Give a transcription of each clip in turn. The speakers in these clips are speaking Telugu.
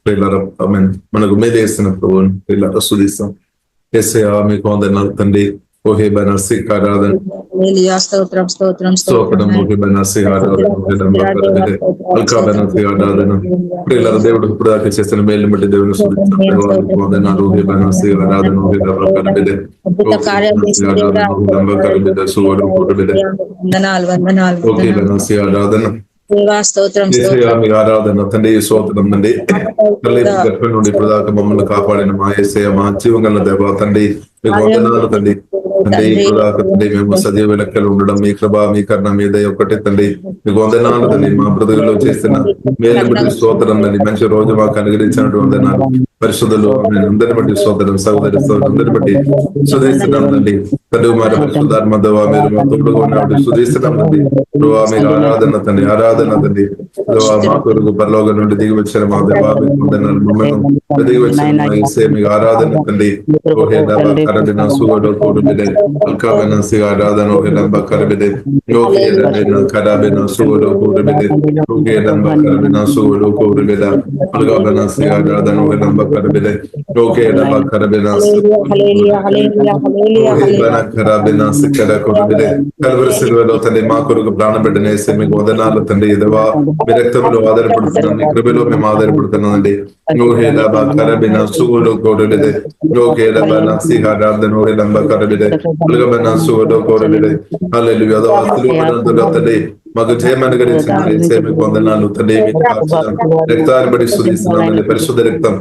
ప్రియులారా, ఆమేన్. మనకు మేలు చేస్తున్న ప్రభువుని ప్రియులారా స్తుతిస్తాం. యేసయ్యా మీకు వందనాలు తండ్రి. ఓహే బనసి ఆరాధన హల్లెలూయా స్తోత్రం స్తోత్రం స్తోత్రం. ఓహే బనసి ఆరాధన ఓహే డంబకరబిదే అల్కా బనసి ఆరాధన. ప్రియులారా, దేవుడు ఇప్పుడు దాకా చేస్తున్న మేలుని బట్టి దేవుని స్తుతిస్తాం. దేవానికి వందనాలు. ఓహే బనసి ఆరాధన ఓహే డంబకరబిదే డంబకరబిదే సువడు కొరబిదే వందనాలు వందనాలు ఓకే బనసి ఆరాధన. దేవా స్తోత్రం మీ ఆరాధన తండ్రి, స్తోత్రం తండ్రి. తల్లి గర్భం నుండి ఇప్పుడు దాకా మమ్మల్ని కాపాడిన మా యేసయ్య, మా జీవగల దేవ తండ్రి, మీకు వందనాలు తండ్రి. తండ్రి ఇప్పుడు దాకా తండ్రి మేము సజీవ లెక్కలు ఉండడం మీ కృప మీ కర్ణ మీద ఒక్కటే తండ్రి. మీకు వందనాలు తండ్రి. మా బ్రతుకుల్లో చేస్తున్న మేలు బట్టి స్తోత్రం తండ్రి. మంచి రోజు మాకు అనుగ్రహించినటువంటి వందనాలు. పరిశుద్ధులు అందరిని బట్టి స్తోత్రం. సహోదరి అందరిని బట్టి సుధిస్తున్నాం తండ్రి. తండ్రి మరి పరిశుద్ధాత్మ దేవా మీరు మా తోడుగా ఉన్నటువంటి సుధిస్తున్నాం తండ్రి. దేవా మీకు ఆరాధన తండ్రి, ఆరాధన తండ్రి. దేవా మా కొరకు పరలోకం నుండి దిగి వచ్చిన మా దేవా మీకు వందనాలు. మమ్మల్ని దిగి వచ్చిన మా యేసయ్య మీకు ఆరాధన తండ్రి. ఓహే దబా కరబిన సుగడో కోడుబిదే అల్కాబిన సి ఆరాధన ఓహే డంబ కరబిదే ఓహే దబిన కరబిన సుగడో కోడుబిదే ఓహే డంబ కరబిన సుగడో కోడుబిదే అల్కాబిన సి ఆరాధన ఓహే డంబ కరబిదే ఓహే డంబ కరబిన హల్లెలూయా హల్లెలూయా హల్లెలూయా ఓహే బన కరబిన సికడ కోడుబిదే కల్వరి సిలువలో తండ్రి మా కొరకు ప్రాణబిడ్డని యేసయ్య మీకు వందనాలు తండ్రి. దేవా మీ రక్తంలో ఆధారపడుతున్నాం, మీ కృపలో మేము ఆధారపడుతున్నామండి. ఓహే దబా కరబిన సుగడో కోడుబిదే ఓహే దబన సి ఆరాధన ఓహే డంబ కరబిదే అల్కాబిన సుగడో కోడుబిదే హల్లెలూయా. దేవా సిలువలో తండ్రి మాకు జయం అనుగ్రహించిన యేసయ్య మీకు వందనాలు తండ్రి. రక్తాన్ని బట్టి స్తుతిస్తున్నామండి. పరిశుద్ధ రక్తం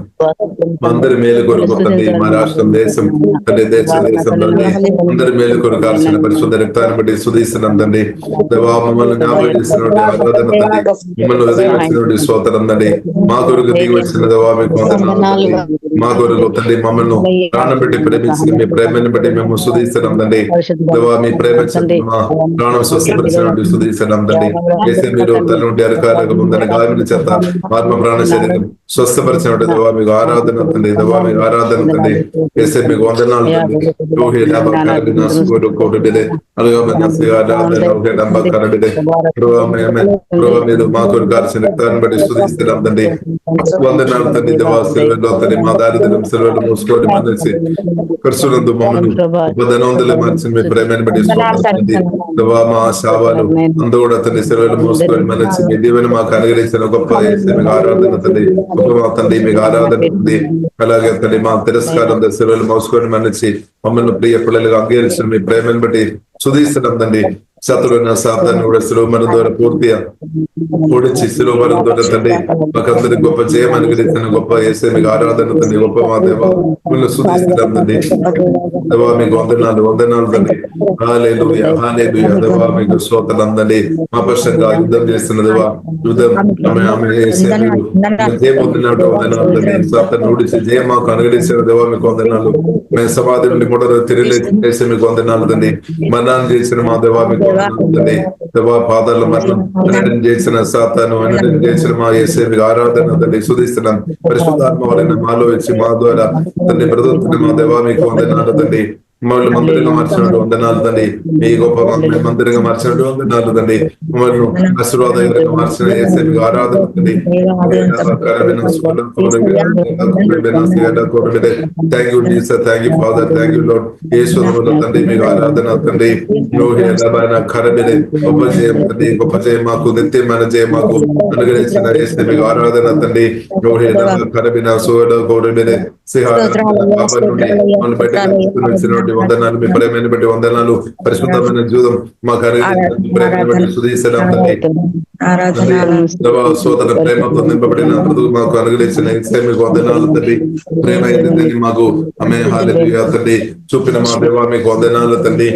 మా అందరి మేలు కొరకు తండ్రి, మా రాష్ట్రం దేశం తండ్రి, దేశం తండ్రి అందరి మేలు కొరకు కాల్సిన పరిశుద్ధ రక్తాన్ని బట్టి స్తుతిస్తున్నాం తండ్రి. దేవా మమ్మల్ని జ్ఞాపకం చేసినటువంటి ఆరాధన తండ్రి, మిమ్మల్ని దిగి వచ్చినటువంటి స్తోత్రం తండ్రి. మా కొరకు దిగి వచ్చిన దేవా మీకు వందనాలు తండ్రి. మా కొరకు తండ్రి మమ్మల్ని ప్రాణం పెట్టి ప్రేమించిన మీ ప్రేమని బట్టి మేము స్తుతిస్తున్నాం తండ్రి. దేవా మీ ప్రేమ మా ప్రాణం స్వస్థపరిచినటువంటి స్తుతిస్తున్నాం తండ్రి. యేసయ్య మీరు తల నుండి అరకాలకు ముందని గాయముల చేత ఆత్మ ప్రాణ శరీరం స్వస్థపరిచినటువంటి దేవా మీకు ఆరాధన తండ్రి. దేవా మీకు ఆరాధన తండ్రి. యేసయ్య మీకు వందనాలు తండ్రి. ఓహే డంబ కరబిన సుగడో కోడుబిదే అల్కాబిన సి ఆరాధన ఓహే డంబ కరబిదే ప్రభువా మీరు మా కొరకు కాల్చిన రక్తాన్ని బట్టి స్తుతిస్తున్నాం తండ్రి. వందనాలు తండ్రి. దేవా సిలువలో తండ్రి మా దారిద్ర్యం సిలువలో మోసుకొని మనిషి కర్సునందు మమ్మల్ని ఉపధనవంతులు మార్చిన మీ ప్రేమని బట్టి స్తోత్రం తండ్రి. దేవా మా శావాలు అందు కూడా తండ్రి సిలువలో మోసుకొని మనిషి మీ దీవెన మాకు అనుగ్రహించిన గొప్ప యేసయ్య మీకు ఆరాధన తండ్రి. గొప్ప తండ్రి మీకు ఆరాధన తండ్రి. అలాగే తండ్రి మా తిరస్కారం సిలువలో మోసుకొని మనిషి మమ్మల్ని ప్రియ పిల్లలుగా అంగీకరించిన మీ ప్రేమని బట్టి స్తుతిస్తున్నాం తండ్రి. శత్రువున్న సాతాన్ని కూడా శిలువ ద్వారా పూర్తిగా ఓడించి శిలువ మరణం ద్వారా తండ్రి మాకందరికి గొప్ప జయం అనుగ్రహించిన గొప్ప యేసయ్య మీకు ఆరాధన తండ్రి. గొప్ప మా దేవా మిమ్మల్ని స్తుతిస్తున్నాం తండ్రి. దేవా మీకు వందనాలు వందనాలు తండ్రి. హల్లెలూయా హల్లెలూయా. దేవా మీకు స్తోత్రం తండ్రి. మా పక్షంగా యుద్ధం చేస్తున్న దేవా యుద్ధం జయం పొందినట్టు వందనాలు తండ్రి. సాతాన్ని ఓడించి జయం మాకు అనుగ్రహించిన దేవా మీకు వందనాలు. మేము సమాధి నుండి కూడా తిరిగి యేసయ్య మీకు వందనాలు తండ్రి. మరణాన్ని చేసిన మా దేవా మీకు తండ్రి. దేవా పాదాల మరణం అన్నిటిని చేసిన సాతాను అన్నిటిని చేసిన మా యేసయ్య మీకు ఆరాధన తండ్రి. స్తుతిస్తున్నాం. పరిశుద్ధాత్మ వలన మాలో వచ్చి మా ద్వారా తండ్రి బ్రతుకుతున్న మా దేవా మీకు వందనాలు తండ్రి. మమ్మల్ని మందిరంగా మార్చినట్టు వందనాలు తండ్రి. మీ గొప్ప మందిరంగా మార్చినట్టు వందనాలు తండ్రి. మమ్మల్ని ఆశీర్వాదకరంగా మార్చిన యేసయ్య మీకు ఆరాధన తండ్రి. Thank you Jesus, thank you father, thank you lord. యేసునామములో తండ్రి మీకు ఆరాధన తండ్రి. గొప్ప జయం తండ్రి. గొప్ప జయం మాకు నిత్యమైన జయం మాకు అనుగ్రహించిన యేసయ్య మీకు ఆరాధన తండ్రి. వందనాలు. మీ ప్రేమని బట్టి వందనాలు. పరిశుద్ధమైన జీవితం మాకు ప్రేమని బట్టి స్తుతిస్తున్నాం తండ్రి. సోదర ప్రేమతో నింపబడిన బ్రతుకు మాకు అనుగ్రహించిన యేసయ్య మీకు వందనాలు తండ్రి. ప్రేమ ఏంటంటే మాకు ఆమె హల్లెలూయా తండ్రి చూపిన మా దేవా మీకు వందనాలు తండ్రి.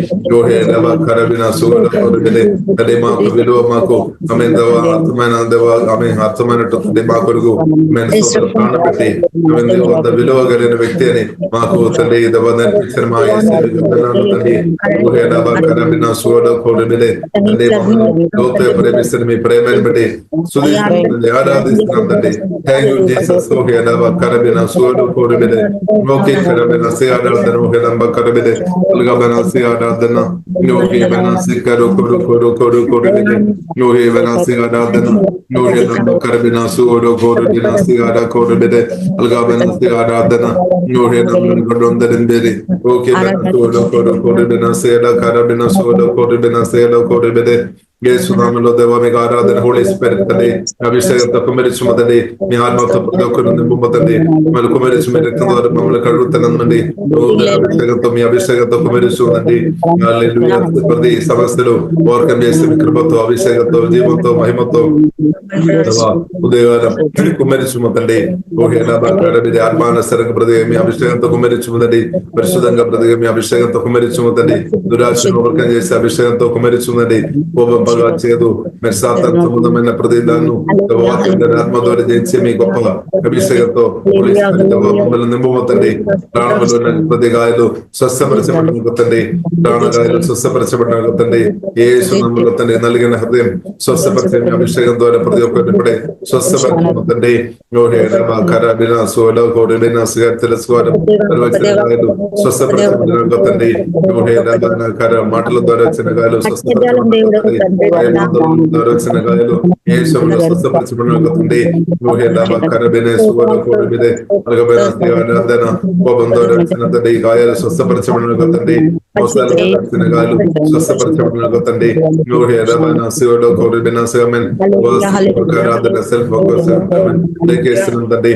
కరబిన సుగడే తండ్రి మాకు విలువ మాకు ఆమె దేవా అర్థమైన దేవా ఆమె అర్థమైనట్టు తండ్రి మా కొరకు ప్రాణ పెట్టి ఆమె విలువ కలిగిన వ్యక్తి అని మాకు తండ్రి దేవా నేర్పించిన మా యేసయ్య వందనాలు తండ్రి. కరబిన సుగడే తండ్రి ప్రేమిస్తున్న మీ ప్రేమని బట్టి స్తుతిస్తున్నాం ఆరాధిస్తున్నాం తండ్రి. Thank you Jesus. కరబిన సోడు కోరిబిదే ఓకే కరబిన ఆరాధన ఓకే నంబ కరబిదే అల్గబన ఆరాధన ఓకే బనసి కరు కొరు కొరు కొరు కొరిబిదే ఓకే బనసి ఆరాధన ఓకే నంబ కరబిన సోడు కోరిబిన ఆరా కోరిబిదే అల్గబన ఆరాధన ఓకే నంబ గొందరింబేరి ఓకే బన సోడు కొరు కొరిబిన సేడా కరబిన సోడు కోరిబిన సేడా కోరిబిదే యేసునామములో దేవా మీకు ఆరాధన. హోలీ స్పిరిట్ తండ్రి అభిషేకంతో కుమరించు తండ్రి. మీ ఆత్మతో ప్రతి ఒక్కరు నింపండి. మమ్మల్ని కుమరించు మీ రక్తం ద్వారా మమ్మల్ని కడుగుతున్నామండి. అభిషేకంతో మీ అభిషేకంతో కుమరించుందండి. ప్రతి సమస్యలు ఓవర్కమ్ చేసి మీ కృపతో అభిషేకంతో జీవంతో మహిమతో ఉదయవారం కుమరించుమండి. ఆత్మానసరంగా ప్రతి మీ అభిషేకంతో కుమరించుందండి. పరిశుద్ధంగా ప్రతి మీ అభిషేకంతో కుమరించుందండి. దురాశను ఓవర్కమ్ చేసి అభిషేకంతో కుమరించుందండి. కోపం చేయదు మీరు సాతాను సంబంధమైన ప్రతిదాన్ని ఆత్మ ద్వారా జయించి మీ గొప్ప అభిషేకంతో మమ్మల్ని నింపబోతండి. ప్రాణంలో ప్రతి గాయాలు స్వస్థపరచబడిపోతండి. ప్రాణగాయాలు స్వస్థపరచబడిపోతండి. యేసు నామములో తండ్రి నలిగిన హృదయం స్వస్థపరిచే మీ అభిషేకం ద్వారా ప్రతి ఒక్కరిని ఇప్పుడే స్వస్థపరచబోతండి. తెలుసుకోవడం స్వస్థపరచబడిపోతండి. మాటల ద్వారా వచ్చిన గాయాలు స్వస్థపరచబడిపోతండి. వచ్చిన గాయాలు యేసులో స్వస్థపరచబడిపోతుంది. కోపం ద్వారా వచ్చిన తండ్రి గాయాలు స్వస్థపరచబడిపోతండి. మోసాలు వచ్చిన గాయాలు స్వస్థపరచబడిపోతండి. శివుడు కోరిబిన సెల్ఫ్ తండ్రి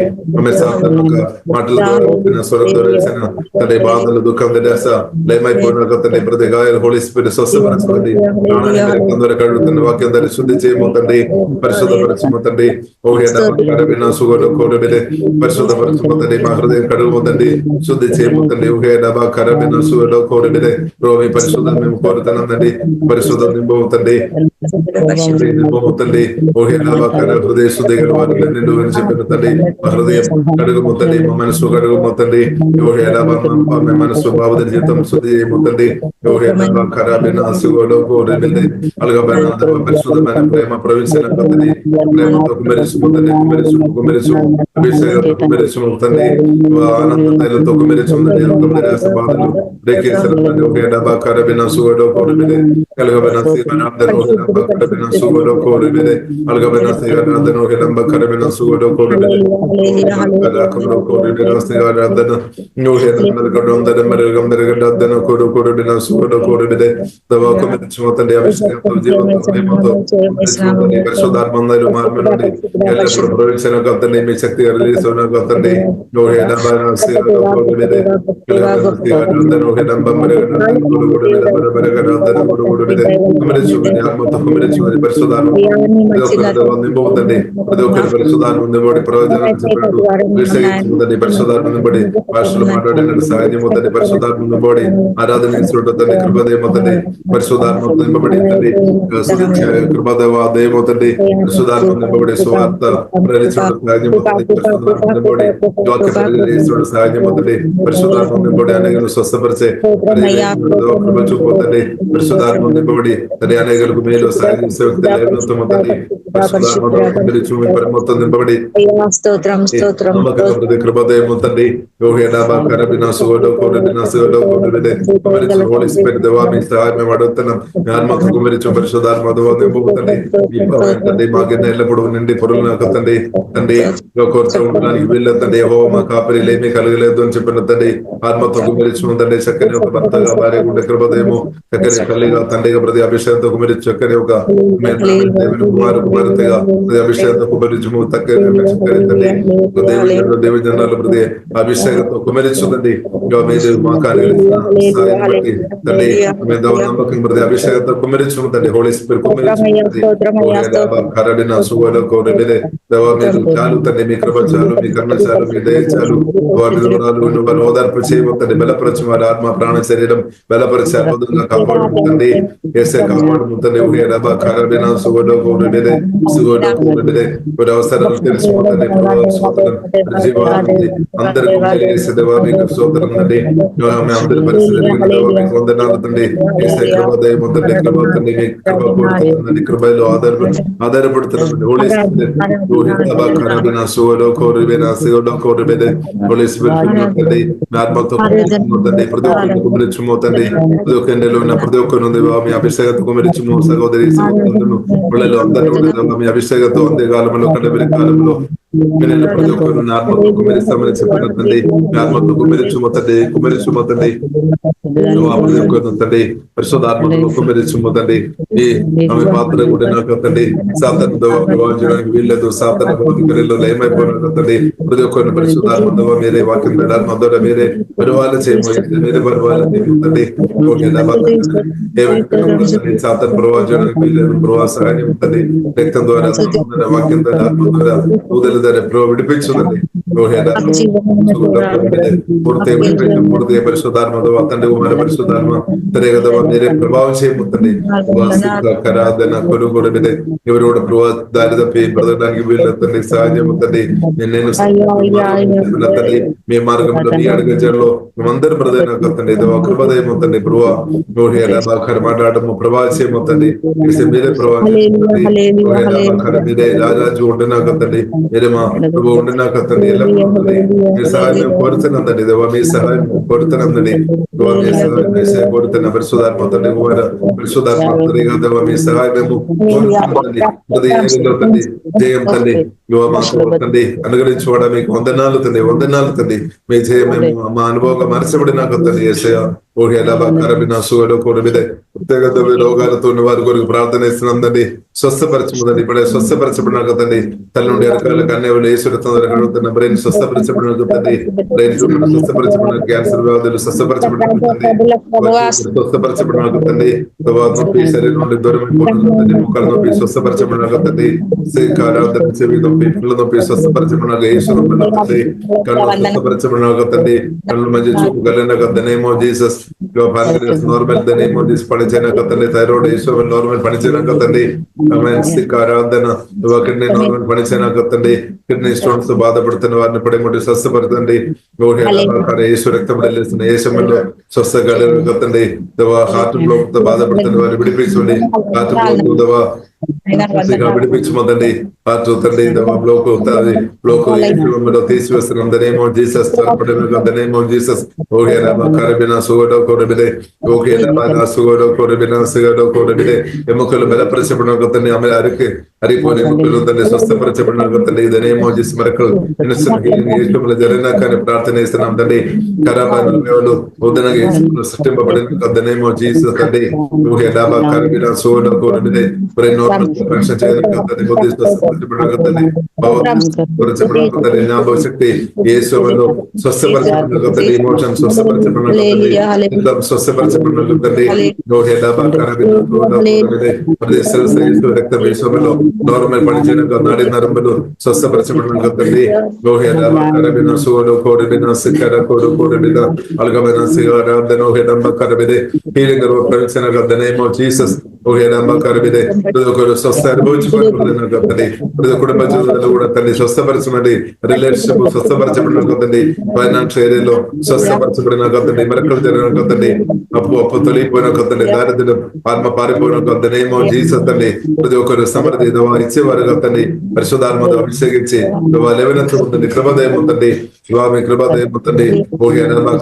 మాటల ద్వారా వచ్చిన స్వరం ద్వారా వచ్చిన తండ్రి బాధలు దుఃఖం నిరాశ లేమైపోయిన తండ్రి ప్రతి గాయాలు హోలీ స్పిరిట్ స్వస్థపరచండి. ద్వారా కడుగుతున్న వాక్యం ద్వారా శుద్ధి చేయబోతండి. పరిశుద్ధపరచబోతండి. పరిశుద్ధపరచబోతండి. మా హృదయం కడుగుపోతండి. శుద్ధి చేయబోతండి. రోమి పరిశుద్ధం మేము కోరుతున్నాండి. పరిశుద్ధం నింపబోతండి. నింపబోతండి. హృదయ శుద్ధి వారిని నిండు అని చెప్పిన తండ్రి మా హృదయం కడుగుపోతండి. మా మనసు కడుగుపోతండి. మనసు బాబు జీవితం శుద్ధి చేయబోతండి. పరిశుద్ధమైన ప్రేమ ప్రవేశించిన పద్ధతి ప్రేమతో కుమరించుకుంటుంది. అభిషేకంతో కుమరించుకుంటుంది. ఆనంద తైలతో కుమరించుకుంటుంది. నిరాశ బాధలు కరబిన సుగడో కోరిబిదే కలగబిన కరబిన సుగడో కోరిబిదే అలగబిన నంబ కరబిన సుగడో కోరిబిదే పరిశుద్ధాత్మందరూ మార్పునండి. ఎల్లప్పుడూ ప్రవేశన కొత్తండి. మీ శక్తి రిలీజ్ కొత్తండి. నింపబోతండి. ప్రతి ఒక్కరి పరిశుద్ధాత్మ నింపబడి ప్రయోజనాలు చెప్పాడు. విషయించుకుందండి. పరిశుద్ధాత్మ నింపబడి భాషలు మాట్లాడినట్టు సహాయం పొందండి. పరిశుద్ధాత్మ నింపబడి ఆరాధన ఇస్తుంటుంది. కృపదేమవుతుంది. పరిశుద్ధాత్మ నింపబడి కృపదేవ దేవవుతుంది. పరిశుద్ధాత్మ నింపబడి సువార్త ప్రకటించడం సహాయం పొందండి. పరిశుద్ధాత్మ నింపబడి సహాయం పొందండి. పరిశుద్ధాత్మ నింపబడి అనేకలు స్వస్థపరిచే కృప చూపుతుంది. పరిశుద్ధాత్మ నింపబడి తన అనేకలకు మేలు సహాయం చేసే వ్యక్తి లేవనెత్తమవుతుంది. పరిశుద్ధాత్మ నింపబడి కృపదేమవుతుంది. పరిశుద్ధాత్మ మాకు ఎల్లప్పుడు నిండి పొరుగు తండ్రి తండ్రి కోరుకోవడానికి వీళ్ళండి హోమ కాపరిలేమీ కలగలేదు అని చెప్పిన తండ్రి ఆత్మతో కుమరించుందండి. చక్కని ఒక భర్తగా భార్య ఉండే కృపదేమో చక్కని తల్లిగా తండ్రిగా ప్రతి అభిషేకంతో కుమరించి చక్కని ఒక కుమార్తెగా ప్రతి అభిషేకంతో కుమరించు చక్కని తండ్రి దేవి జనాలు ప్రతి అభిషేకంతో కుమరించుందండి. మా కార్యాలు తండ్రి నమ్మకం ప్రతి అభిషేకంతో కుమరించుందండి. హోలీ స్పిరిట్ కరడిన సుగలో కోరిబిదే దేవా మీరు చాలు తండ్రి. మీ కృప చాలు, మీ కరుణ చాలు, మీ దయ చాలు. వారి ఓదార్పు చేయబోతండి. బలపరచు వారి ఆత్మ ప్రాణ శరీరం బలపరిచి అద్భుతంగా కాపాడుతుంది. ఏసే కాపాడుతుంది. కరడిన సుగలో కోరిబిదే సుగలో కోరిబిదే వారి అవసరాలు తెలుసుకుంటుంది. జీవాన్ని అందరికీ తెలియజేసే దేవా మీకు స్తోత్రం తండ్రి. అందరి పరిస్థితి వందనాలు తండ్రి. ఏసే కృప దయ పొందండి. కృప తండ్రి. మీ కృప కోరుతున్నాను కృపలో ఆధారపడుతున్నాను హోలీ స్పిరిట్ హోలీ స్పిరిట్ తండ్రి ఆత్మతో తండ్రి ప్రతి ఒక్కరిని కుమరించుమో తండ్రి ప్రతి ఒక్క ఎండలో ఉన్న ప్రతి ఒక్కరు మీ అభిషేకంతో కుమరించుము సహోదరి సహోదరులను పిల్లలు అందరూ మీ అభిషేకంతో అందే కాలంలో కంటే కాలంలో ప్రతి ఒక్కరు ఆత్మతో కుమరిస్తామని చెప్పినట్టుంది ఆత్మతో కుమరించుమోతండి కుమరించుమోతండి ప్రతి ఒక్కరు తండ్రి పరిశుద్ధాత్మతో కుమరించుమోతండి ఈ ఆమె పాత్ర కూడా నాకు తండ్రి సాతానుతో వివాహించడానికి వీల్లేదు సాతాన భౌతికలో లయమైపోయినది ప్రతి ఒక్కరిని పరిశుద్ధాత్మతో మీరే వాక్యం ద్వారా మీరే పరివాళ్ళ చేయబోయేది మీరే పరివాళ్ళ తండ్రి ఏ వ్యక్తి సాతాన ప్రవాహించడానికి వీల్లేదు ప్రభావ సహాయం ఉంటుంది రక్తం ద్వారా వాక్యం ద్వారా ఆత్మ ద్వారా ఊదల ద్వారా విడిపించుందండి పూర్తి పరిశుద్ధాత్మతో తండ్రి కుమార పరిశుద్ధాత్మ తెలియగదవా మీరే ప్రభావం చేయబోతుంది ఆరాధన కొనుగోలు మీద ఎవరు కూడా ప్రభావ దారి తప్పి బ్రతకడానికి వీళ్ళందరినీ సహాయం అవుతుంది నేను తండ్రి మీ మార్గంలో మీ అడుగజంలో మేమందరూ బ్రతకతండి కృపదయం అవుతుంది ప్రభావ మాట్లాడము ప్రభావం చేయమవుతుంది మీరే ప్రభావం మీరే రాజు ఉండినాకండి మీరే మా ప్రభు ఉండినాకండి ఎలా మీ సహాయం కోరుతున్నందండి దేవా మీ సహాయం కోరుతున్నందండి మీ సహాయం కోరుతున్న పరిశుధాత్మ తండ్రి పరిశుధాత్మ మీ సహాయము కోరుతున్నండి జయం తండ్రి తండ్రి అనుగ్రహించుకోవడం మీకు వందనాలు తండ్రి మీ జయం మేము మా అనుభవంగా మరచబడినాక తండ్రి ఏసయ్య వ్యక్తిగత రోగాలతో ఉన్న వారి కొరకు ప్రార్థన ఇస్తున్నాం తండ్రి స్వస్థపరచముదండి ఇప్పుడే స్వస్థపరచబడినాక తండ్రి తల్లి నుండి అరకాల కన్యలు ఈశ్వరత్న బ్రెయిన్ స్వస్థపరచబడినాక తండ్రి బ్రెయిన్ స్వస్థపరచబడిన క్యాన్సర్ వ్యాధులు స్వస్థపరచబడినాక తండ్రి స్వస్థపరచబడినాక తండ్రి నొప్పి శరీరం నుండి దూరమైపోతుంది ముఖాల నొప్పి స్వస్థపరచబడినాక తండ్రి చెవి నొప్పి పిల్లల నొప్పి స్వస్థపరచబడినాక ఈశ్వరం తండ్రి కళ్ళు స్వస్థపరచబడినాక తండ్రి కళ్ళు మంచి చూపు కలిగినాక the name of Jesus normal the name of Jesus పనిచేయనాక తండ్రి థైరాయిడ్ ఈశ్వరం నార్మల్ పనిచేయనాక తండ్రి ఆరాధన కిడ్నీ నార్మల్ పనిచేయనాక తండ్రి కిడ్నీ స్టోన్స్ తో బాధపడుతున్న వారిని పడేమటి స్వస్థపడుతుంది యేసు రక్తం వెళ్ళేస్తున్న ఏ సమయంలో స్వస్థ కలగతండి హార్ట్ బ్లాక్ తో బాధపడుతున్న వారిని విడిపించండి హార్ట్ బ్లాక్ దవా విడిపించమండి హార్ట్ తండ్రి బ్లాక్ తీసివేస్తున్నాం the name of Jesus the name of Jesus ఓకే కరబినా సుగడో కొరబిదే ఓకే సుగడో కొరబినా సుగడో కొరబిదే ఎముకలు బలపరచబడిన తండ్రి ఆమె అరిపోయిన ఎముకలు తండ్రి స్వస్థపరచబడిన తండ్రి ద నేమ్ ఆఫ్ జీసస్ మరకలు జరిగినా కానీ ప్రార్థన చేస్తున్నాం తండ్రి కరాబాలు ఉదనగా సృష్టింపబడిన ద నేమ్ ఆఫ్ జీసస్ తండ్రి ఓకే డాబా కరబినా సుగడో కొరబిదే రక్షణ చేయడానికి శక్తి యేసులో స్వస్థపరచబడిన ఇమోషన్ రక్త విషయంలో నార్మల్ పనిచేయడానికి నాడి నరంబులు స్వస్థపరచబడిన తండ్రి కరబిన సుగడు కోడిబిన సిక్కర కోడు కోడిబిన అలగమైన సిగారాధన హెడంబ కరబిదే హీలింగ్ ప్రవేశన ద నేమ్ ఆఫ్ జీసస్ కరబిదే ఒకరు స్వస్థ అనుభవించుకోవాలి ప్రతి కుటుంబ జీవితంలో కూడా తండ్రి స్వస్థపరచమండి రిలేషన్షిప్ స్వస్థపరచబడిన తండ్రి ఫైనాన్షియల్ ఏరియాలో స్వస్థపరచబడిన తండ్రి మరకలు జరిగిన తండ్రి అప్పు తొలిగిపోయిన తండ్రి దారిద్ర్యం ఆత్మ పారిపోయిన నేమో జీసస్ తండ్రి ప్రతి ఒక్కరు సమర్థి ఇచ్చేవారు తండ్రి పరిశుధాత్మతో అభిషేకించి లేవనెత్తు ఉంటుంది కృపదయం ఉంటుంది మీ కృపదయం ఉంటుంది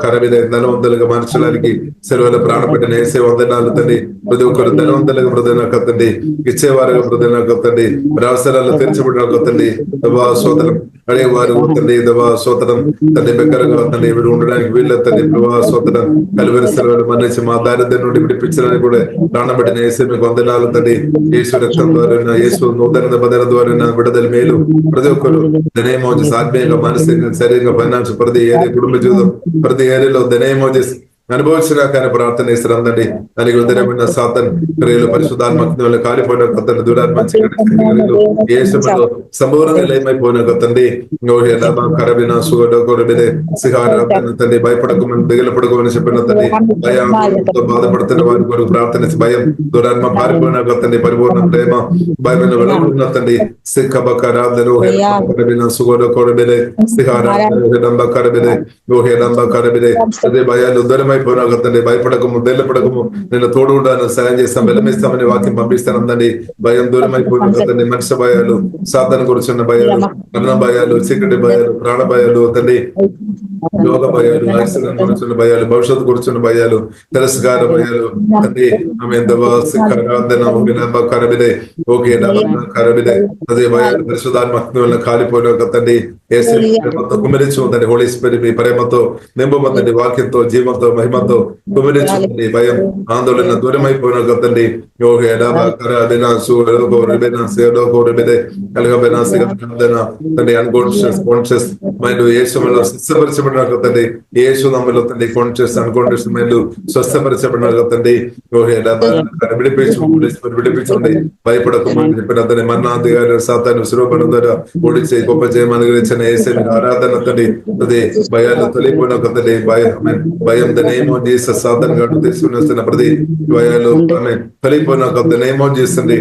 కరవిద ధనవంతులుగా మార్చడానికి సెలవుల ప్రాణపెట్టిన వేసే వందనాలు తండ్రి ప్రతి ఒక్కరు ధనవంతులుగా ప్రధాన తండ్రి ఇచ్చేవారుగా ప్రధాన తండ్రి అవసరాలు తీర్చబడిన తండ్రి సోదరం అడేవారు తండ్రి సోదరం తండ్రి బెక్కరగా తండ్రి ఉండడానికి వీళ్ళ తండ్రి సోదరం కలువరి సెలవులు మన్నించి మా దారిద్ర్యం నుండి విడిపించడానికి కూడా ప్రాణపెట్టిన వేసే మీకు వందనాలు తండ్రి యేసు రక్తం ద్వారా యేసు నూతన బదల ద్వారా విడుదల మేలు ప్రతి ఒక్కరు ధనేమోజెస్ ఆత్మీయంగా మానసికంగా శరీరంగా ఫైనాన్స్ ప్రతి ఏరియా కుటుంబ జీవితం ప్రతి ఏరియాలో ధనేమోజెస్ అనుభవించిన కానీ ప్రార్థన ఇస్తారండి దానికి ఉదరమైన సాతన్ క్రియలు పరిశుధాత్మక కాలిపోయిన కొత్త దూరాత్మ ఏ సమయంలో సంపూర్ణంగా లేమైపోయిన కొత్తండి కరబిన సుగడో కొరబిదే సిహారాధన తండ్రి భయపడకమని దిగల పడుకోమని చెప్పిన తండ్రి భయంతో బాధపడుతున్న వారి కొరకు ప్రార్థన భయం దూరాత్మ పారిపోయిన కొత్తండి పరిపూర్ణ ప్రేమ భయమైన వెలుగున్న తండ్రి సిఖబకరాధను కరబిన సుగడో కొరబిదే సిహారాధన కరబిదే కరబిదే అదే భయాలు దూరమైన దూరమైపోయినా తండ్రి, భయపడకము, ధైర్యపడకము, నేను తోడు ఉంటాను, సాయం చేస్తాం, బలమిస్తామని వాక్యం పంపిస్తాను తండ్రి. భయం దూరమైపోయిన తండ్రి, మనిషి భయాలు, సాతాను కూర్చున్న భయాలు, మరణ భయాలు, చీకటి భయాలు, ప్రాణ భయాలు తండ్రి, యోగ భయాలు, యాక్సిడెంట్ కూర్చున్న భయాలు, భవిష్యత్తు కూర్చున్న భయాలు, తిరస్కార భయాలు తండ్రి, ఆమె కరబిదే ఓకే కరబిదే అదే భయాలు పరిశుధాత్మ వల్ల కాలిపోయిన తండ్రి, కుమిరించు తండ్రి. హోలీ స్పిరిట్ మీ ప్రేమతో నింపమందండి, వాక్యంతో, జీవంతో, మహిమతో కుమిరించుంది. భయం, ఆందోళన దూరమైపోయిన తండ్రి. అన్కాన్షియస్ మైండ్ యేసులో స్వస్థపరచబడిన తండ్రి, యేసు నమ్మలో తండ్రి కాన్షియస్ అన్కాన్షియస్ మైండ్ స్వస్థపరచబడిన తండ్రి. విడిపించండి, భయపడకమని చెప్పిన తండ్రి. మరణాంతి గారు సాతాను శిరోపణ ద్వారా ఓడించే గొప్ప జయం అనుగ్రహించిన యేసే ఆరాధన తండ్రి. అదే భయాలు తొలిపోయిన తండ్రి, భయం ద నేమ్ ఆఫ్ జీసస్ సాతాను గారు తీసుకుని వస్తున్న ప్రతి భయాలు ఆమె తొలిపోయిన ద నేమ్ ఆఫ్ జీసస్ అండి.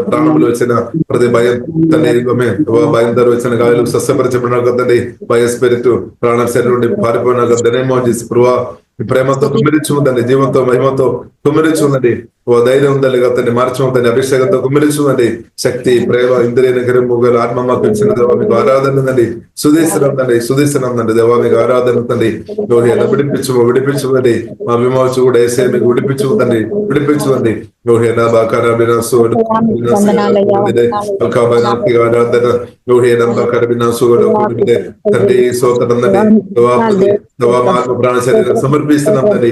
ప్రాణములు వచ్చిన ప్రతి భయం తండ్రి, భయం ధర వచ్చిన గాయాలు స్వస్థపరచబడిన తండ్రి. భయ స్పిరిట్ ప్రాణ శరీరం నుండి పారిపోయిన ధనేమో చేసి ప్రభా ప్రేమతో కుమిరించి ఉందండి, జీవంతో, మహిమతో కుమిరించి ఉందండి. ఓ ధైర్యం ఉందండి, గతండి మార్చమందండి, అభిషేకంతో కుమిరించి ఉందండి. శక్తి, ప్రేమ, ఇంద్రియ నిగ్రహం, ముగ్గురు ఆత్మ మాకు ఇచ్చిన దేవా మీకు ఆరాధన ఉందండి. సుధీశ్వరందండి, సుధీశ్వరందండి దేవా మీకు ఆరాధన ఉందండి. విడిపించుందండి. మా విమోచు కూడా వేసే మీకు విడిపించుందండి, విడిపించుందండి. తండ్రి సోదరందండి, ప్రాణ శరీరం సమర్పిస్తున్నాం తండ్రి.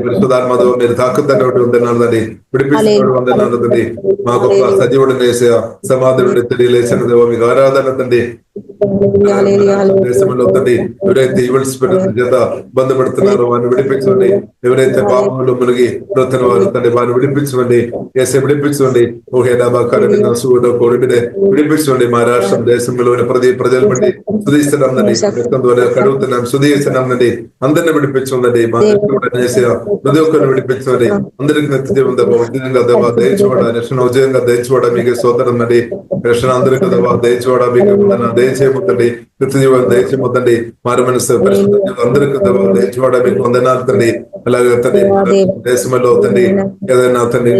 పరిశుధాత్మతో మీరు తాకుతాడు వందనాలండి, విడిపిస్తున్నాడు వందనాలండి. మా గొప్ప సజీవుడు వేసే సమాధుడు తెలియలేసిన దేవ మీకు ఆరాధన తండ్రి. దేశంలో తండ్రి ఎవరైతే ఈవిల్ స్పిరిట్ చేత బంధపడుతున్నారో వారిని విడిపించండి. ఎవరైతే పాపంలో మునిగి బ్రతున్న వారు తండ్రి వారిని విడిపించండి. ఏసే విడిపించండి. విడిపించండి. మా రాష్ట్రం దేశంలోని ప్రజల బట్టి సుధీస్తున్నాండి, రక్తం ద్వారా కడుగుతున్నాం, సుధీస్తున్నాండి. అందరిని విడిపించండి. మా ప్రతి ఒక్కరిని విడిపించండి. అందరికి నిత్యంగా దేవా దయచూడ, రక్షణ ఉద్యోగంగా దయచూడ మీకు సోదరం అండి. రక్షణ అందరికీ దేవా దయచూడ మీకు దయచేయముందండి. కృతజీవాలు దయచేయముందండి. మారు మనసు పరిశుద్ధ అందరికీ దేవా దయచూడ మీకు వందనాలు తండ్రి. అలాగే తండ్రి దేశంలో తండ్రి ఏదైనా తండ్రి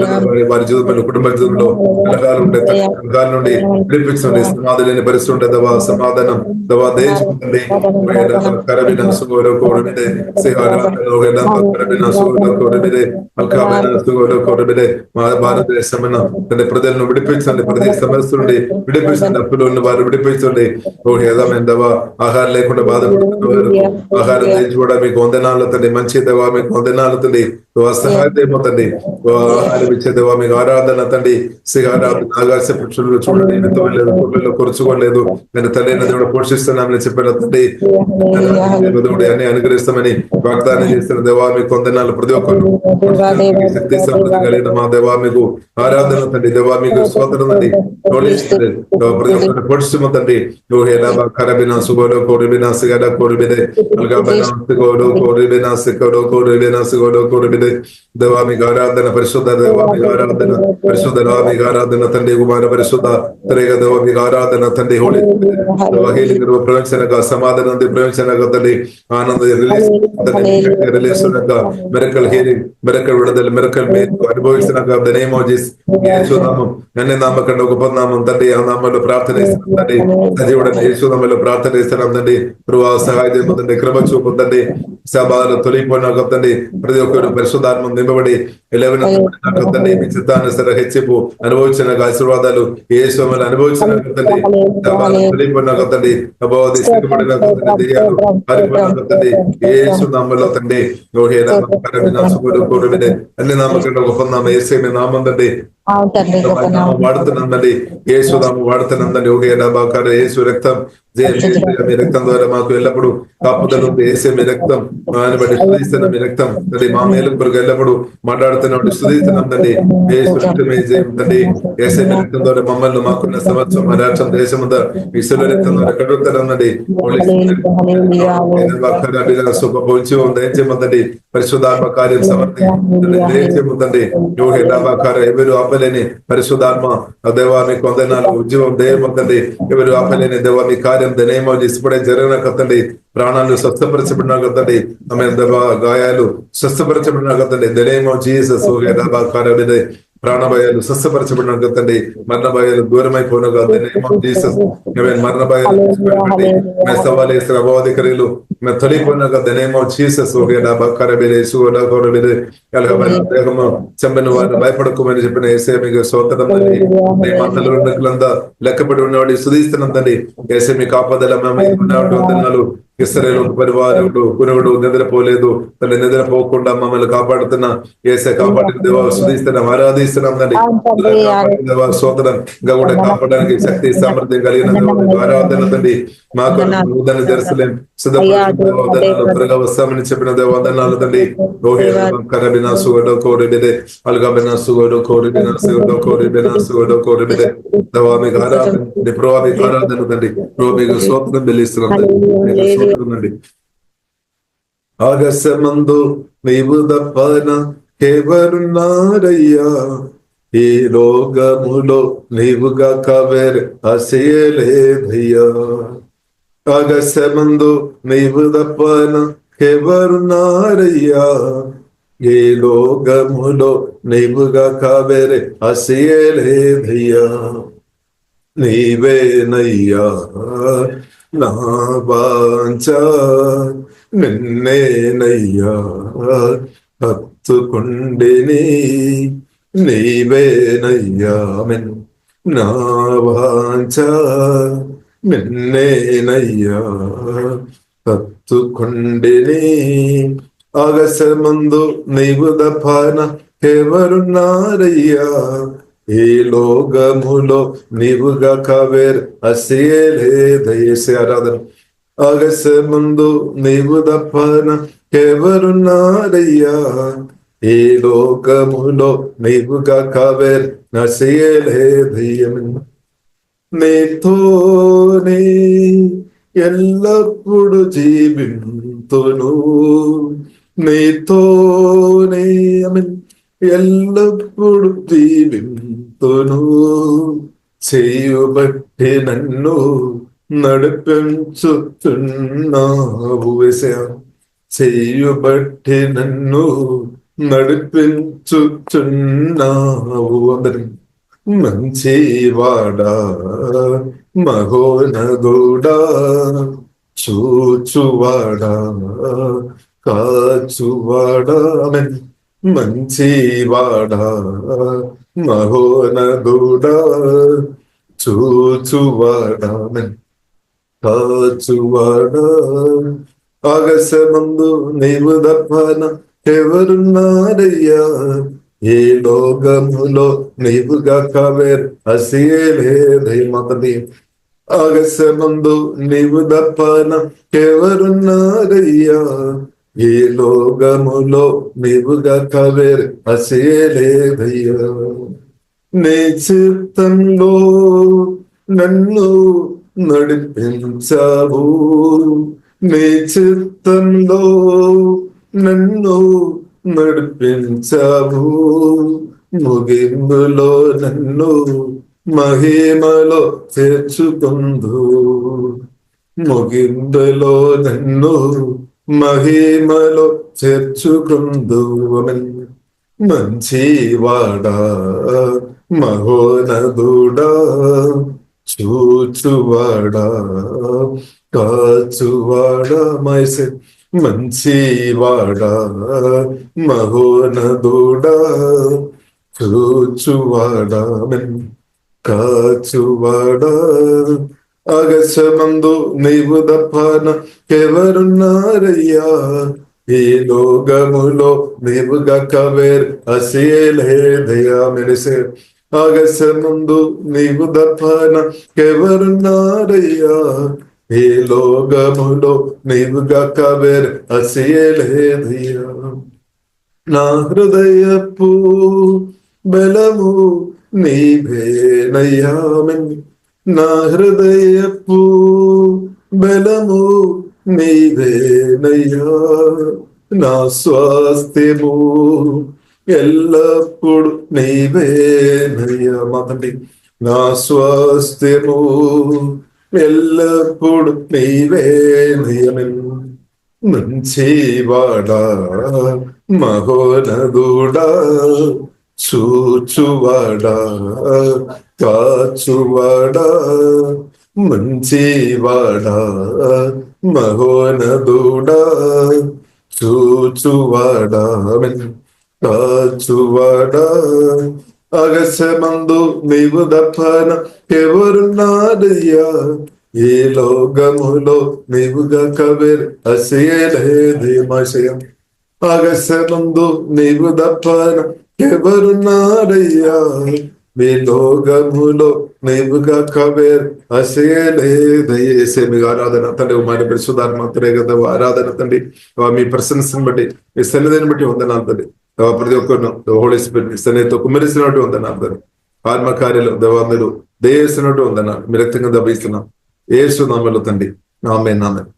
వారి జీవితంలో, కుటుంబ జీవితంలో కలగాలు ఉంటే కలగాల నుండి విడిపించండి. సమాధి లేని పరిస్థితి ఉంటే దవా సమాధానం దవా దయచేయముందండి. మా భారతదేశమైన తండ్రి ప్రజలను విడిపించండి. ప్రతి సమస్య నుండి విడిపించండి. అప్పులు ఉన్న వారు విడిపించండి. దవా ఆహారం లేకుండా బాధపడుతున్నవారు ఆహారం తెచ్చుకోవడం మీకు వందనాలు తండ్రి. మంచి దవా మీకు వందనాలు తండ్రి. సహాయమో తండ్రి. ఆహారం ఇచ్చే దవా మీకు ఆరాధన తండ్రి. ఆరాధన ఆకాశ పక్షులు చూడండి, ఎంతలేదు, పుట్లలో కొరుచుకోలేదు. నేను తండ్రి దేవుడు పోషిస్తున్నామని చెప్పిన తండ్రి అన్ని అనుగ్రహిస్తామని వాగ్దానం చేస్తున్న దేవా మీకు వందనాలు. ప్రతి ఒక్కరు శక్తి సమృద్ధి కలిగిన మా దేవా మీకు ఆరాధన తండ్రి. దేవా మీకు స్వాతంత్రం తండ్రి. ప్రతి ఒక్కరిని పొడుస్తున్న తండ్రి. కరబినా సుగోడో కోరిబినా సిగడ కోరిబిదే అల్గాబినా కోరిబినా సిగడో కోరిబినా సిగడో కోరిబిదే. దేవా మీకు ఆరాధన పరిశుద్ధ, దేవా మీకు ఆరాధన పరిశుద్ధ, దేవా మీకు ఆరాధన తండ్రి. కుమార పరిశుద్ధ తరేగా దేవా మీకు ఆరాధన తండ్రి. హోలీ హీలింగ్ ప్రవేశనగా సమాధానం ప్రవేశనగా తండ్రి. ఆనంద రిలీజ్ మెరకల్ హీలింగ్, మెరకల్ విడుదల, మెరకల్ అనుభవించినాక ద నేమ్ ఆఫ్ జీసస్. యేసునామం అన్ని నామకంలో గొప్ప నామం తండ్రి. ఆ నామంలో ప్రార్థన ఇస్తున్నాం తండ్రి. సజీవుడైన యేసునామంలో ప్రార్థన ఇస్తున్నాం తండ్రి. ప్రభావ సహాయం చేయబోతండి, కృప చూపుతండి. సభలు తొలిగిపోయినా తండ్రి. ప్రతి ఒక్కరు పరిశుద్ధాత్మ నింపబడి 11 తండ్రి మీ చిత్తానుసార హెచ్చింపు అనుభవించిన ఆశీర్వాదాలు యేసునామంలో అనుభవించిన తండ్రి. తొలిగిపోయినా తండ్రి. అభావతి సిగ్గుపడిన దెయ్యాలు పారిపోయిన తండ్రి. యేసునామంలో తండ్రి. అన్ని నామకంలో గొప్ప నామ యేసే నామం తండ్రి. అవును తండ్రి గొప్ప నామం. వాడుతున్నందండి, యేసునామం వాడుతున్నందండి. ఓకే బాకార యేసు రక్తం మీ రక్తం ద్వారా మాకు ఎల్లప్పుడు కాపుదలు ఉంది. ఏసే మీ రక్తం ఆయన బట్టి స్తుతిస్తున్న మీ రక్తం తండ్రి మా మేలు కొరకు ఎల్లప్పుడు మాట్లాడుతున్నప్పుడు స్తుతిస్తున్నాం తండ్రి. యేసు రక్తమే జయం తండ్రి. ఏసే మీ రక్తం ద్వారా మమ్మల్ని మాకున్న సంవత్సరం మా రాష్ట్రం దేశం మీ శిల రక్తం ద్వారా కడుగుతానండి. దయచేయమందండి పరిశుధాత్మ కార్యం సమర్థి దయచేయమందండి. ఎవరు ఆపలేని పరిశుధాత్మ దేవా మీకు వందనాలు. ఉద్యమం దయమందండి. ఎవరు ఆపలేని దేవా మీ కార్యం దనేమో ఇప్పుడే జరిగిన కదండి. ప్రాణాలు స్వస్థపరచబడిన కదండి. ఆమె దేవా గాయాలు స్వస్థపరచబడిన కదండి. దనేమో జీసస్ కార్య ప్రాణభయాలు స్వస్థపరచబడిన కదండి. మరణ భయాలు దూరమైపోయిన కదండి. జీసస్ మరణ భయాలు సవాలు వేసిన అధికారులు తొలిపోయిన కదనేమో జీసస్ దేహము చంపిన వారిని భయపడకోమని చెప్పిన ఏసే మీకు స్తోత్రం తండ్రి. మందలంతా లెక్కపడి ఉన్నవాడి సుధిస్తున్నాం తండ్రి. ఏసే మీ కాపదల వందనాలు. ఇశ్రాయేలు పరివారుడు కురువుడు నిద్రపోలేదు, తన నిద్రపోకుండా మమ్మల్ని కాపాడుతున్న ఏసే కాపాడిన దేవా సుధిస్తున్నాం, ఆరాధిస్తున్నాం తండ్రి. దేవా స్తోత్రం. ఇంకా కూడా కాపాడడానికి శక్తి సామర్థ్యం కలిగిన దేవా ఆరాధన తండ్రి. మాకు నూతన జెరూసలేం సిద్ధపరచు త్వరగా వస్తామని చెప్పిన దేవాదనాలు తండ్రి. కరబినా సుగడో కోరిబిదే అల్గబినా సుగడో కోరిబినా సుగడో కోరిబినా సుగడో కోరిబిదే దేవా మీకు ఆరాధన ప్రభా మీకు ఆరాధన తండ్రి. ప్రభా మీకు స్తోత్రం చెల్లిస్తున్నాం తండ్రి. ఆగస్యమందు నీవు తప్పన ఎవరున్నారయ్యా, ఈ లోకములో నీవుగా కవేర్ అసేలేదయ్యా. ఆగస్యమందు నీవు తప్పన ఎవరున్నారయ్యా, ఈ లోకములో నీవుగా కవేర్ అసేలేదయ్యా. నీవేనయ్యా నా వాంఛ, నిన్నేనయ్యా హత్తుకుండిని. నీవేనయ్యా నా వాంఛ, నిన్నేనయ్యా హత్తుకుండిని. ఆగస్యమందు నీవు తప్పన ఎవరున్నారయ్యా, ఈ లోకములో నీవుగా కవేర్ అసేలేదయేసే ఆరాధన. ఆగస్యమందు నీవు తప్పన ఎవరున్నారయ్యా, ఈ లోకములో నీవుగా కవేర్ అసేలేదయ్యమన్. నీతోనే ఎల్లప్పుడు జీవింతును, నీతోనే ఎల్లప్పుడు జీవింతును. చేయుబట్టి నన్ను నడిపించుతున్నావు వేసా, చేయుబట్టి నన్ను నడిపించుతున్నావు. అందరి మంచివాడా మహోనదుడా, చూచువాడా కాచువాడా, మంచివాడా మహోనదుడా, చూచువాడా కాచువాడా. ఆగస్యమందు నీవు తప్పన ఎవరున్నారయ్యా, ఏ లోకములో నీవుగా కవేర్ అసేలేదయ్యా. ఆగస్యమందు నీవు తప్పన ఎవరున్నారయ్యా, ఈ లోకములో నీవుగా కవేర్ అసేలేదయ్యా. నీ చిత్తంలో నన్ను నడిపించావు, నీ చిత్తంలో నన్ను నడిపించావు. ముగింపులో నన్ను మహిమలో చేర్చుకుందు, ముగింపులో నన్ను మహిమలో చేర్చుకుందు. మంచివాడా మహోనదుడా, చూచువాడా కాచువాడా. మైసే మంచివాడా మహోనదుడా, చూచువాడా కాచువాడా. ఆగస్యమందు నీవు తప్పన ఎవరున్నారయ్యా, ఈ లోకములో నీవుగా కవేర్ అసేలేదయ్యా. మెరిసే ఆకాశమందు నీవు తప్పన ఎవరున్నారయ్యా, ఈ లోకములో నీవుగాక వేరు అసియలేదయ్యా. నా హృదయపు బలము నీవేనయ్యామెన్, నా హృదయపు బలము నీవేనయ్యా, నా స్వాస్థ్యము ఎల్లప్పుడు నీవేనయ్యా. మా తండ్రి, నా స్వాస్థ్యము ఎల్లప్పుడు నీవేనయ్యమెన్. మంచివాడా మహోనదుడా, చూచువాడా కాచువాడా, మంచివాడా మహోనదుడా, చూచువాడా కాచువాడా. ఆకాశమందు నీవు తప్పన ఎవరున్నారయ్యా, ఈ లోకములో నీవుగాక వేరు అసియలేదయ్యా. ఆకాశమందు నీవు తప్పన ఎవరున్నారయ్యా, ఈ లోకములో నీవుగాక వేరు అసియలేదయ్యా. మీకు ఆరాధన తండ్రి, కుమారుని పరిశుద్ధాత్మ త్రియేక ఆరాధన తండ్రి. మీ ప్రశంసను బట్టి, మీ సన్నిధిని బట్టి వందనాలు తండ్రి. ప్రతి ఒక్కరు హోలీ స్పిరిట్ సన్నిధితో కుమ్మరిస్తున్నట్టు వందనాలు తండ్రి. ఆత్మకార్యాలు దేవాందులు దయచేసినట్టు వందనాలు. మీ రక్తంగా దభిస్తున్నాం యేసు నామములో తండ్రి, ఆమేన్ ఆమేన్.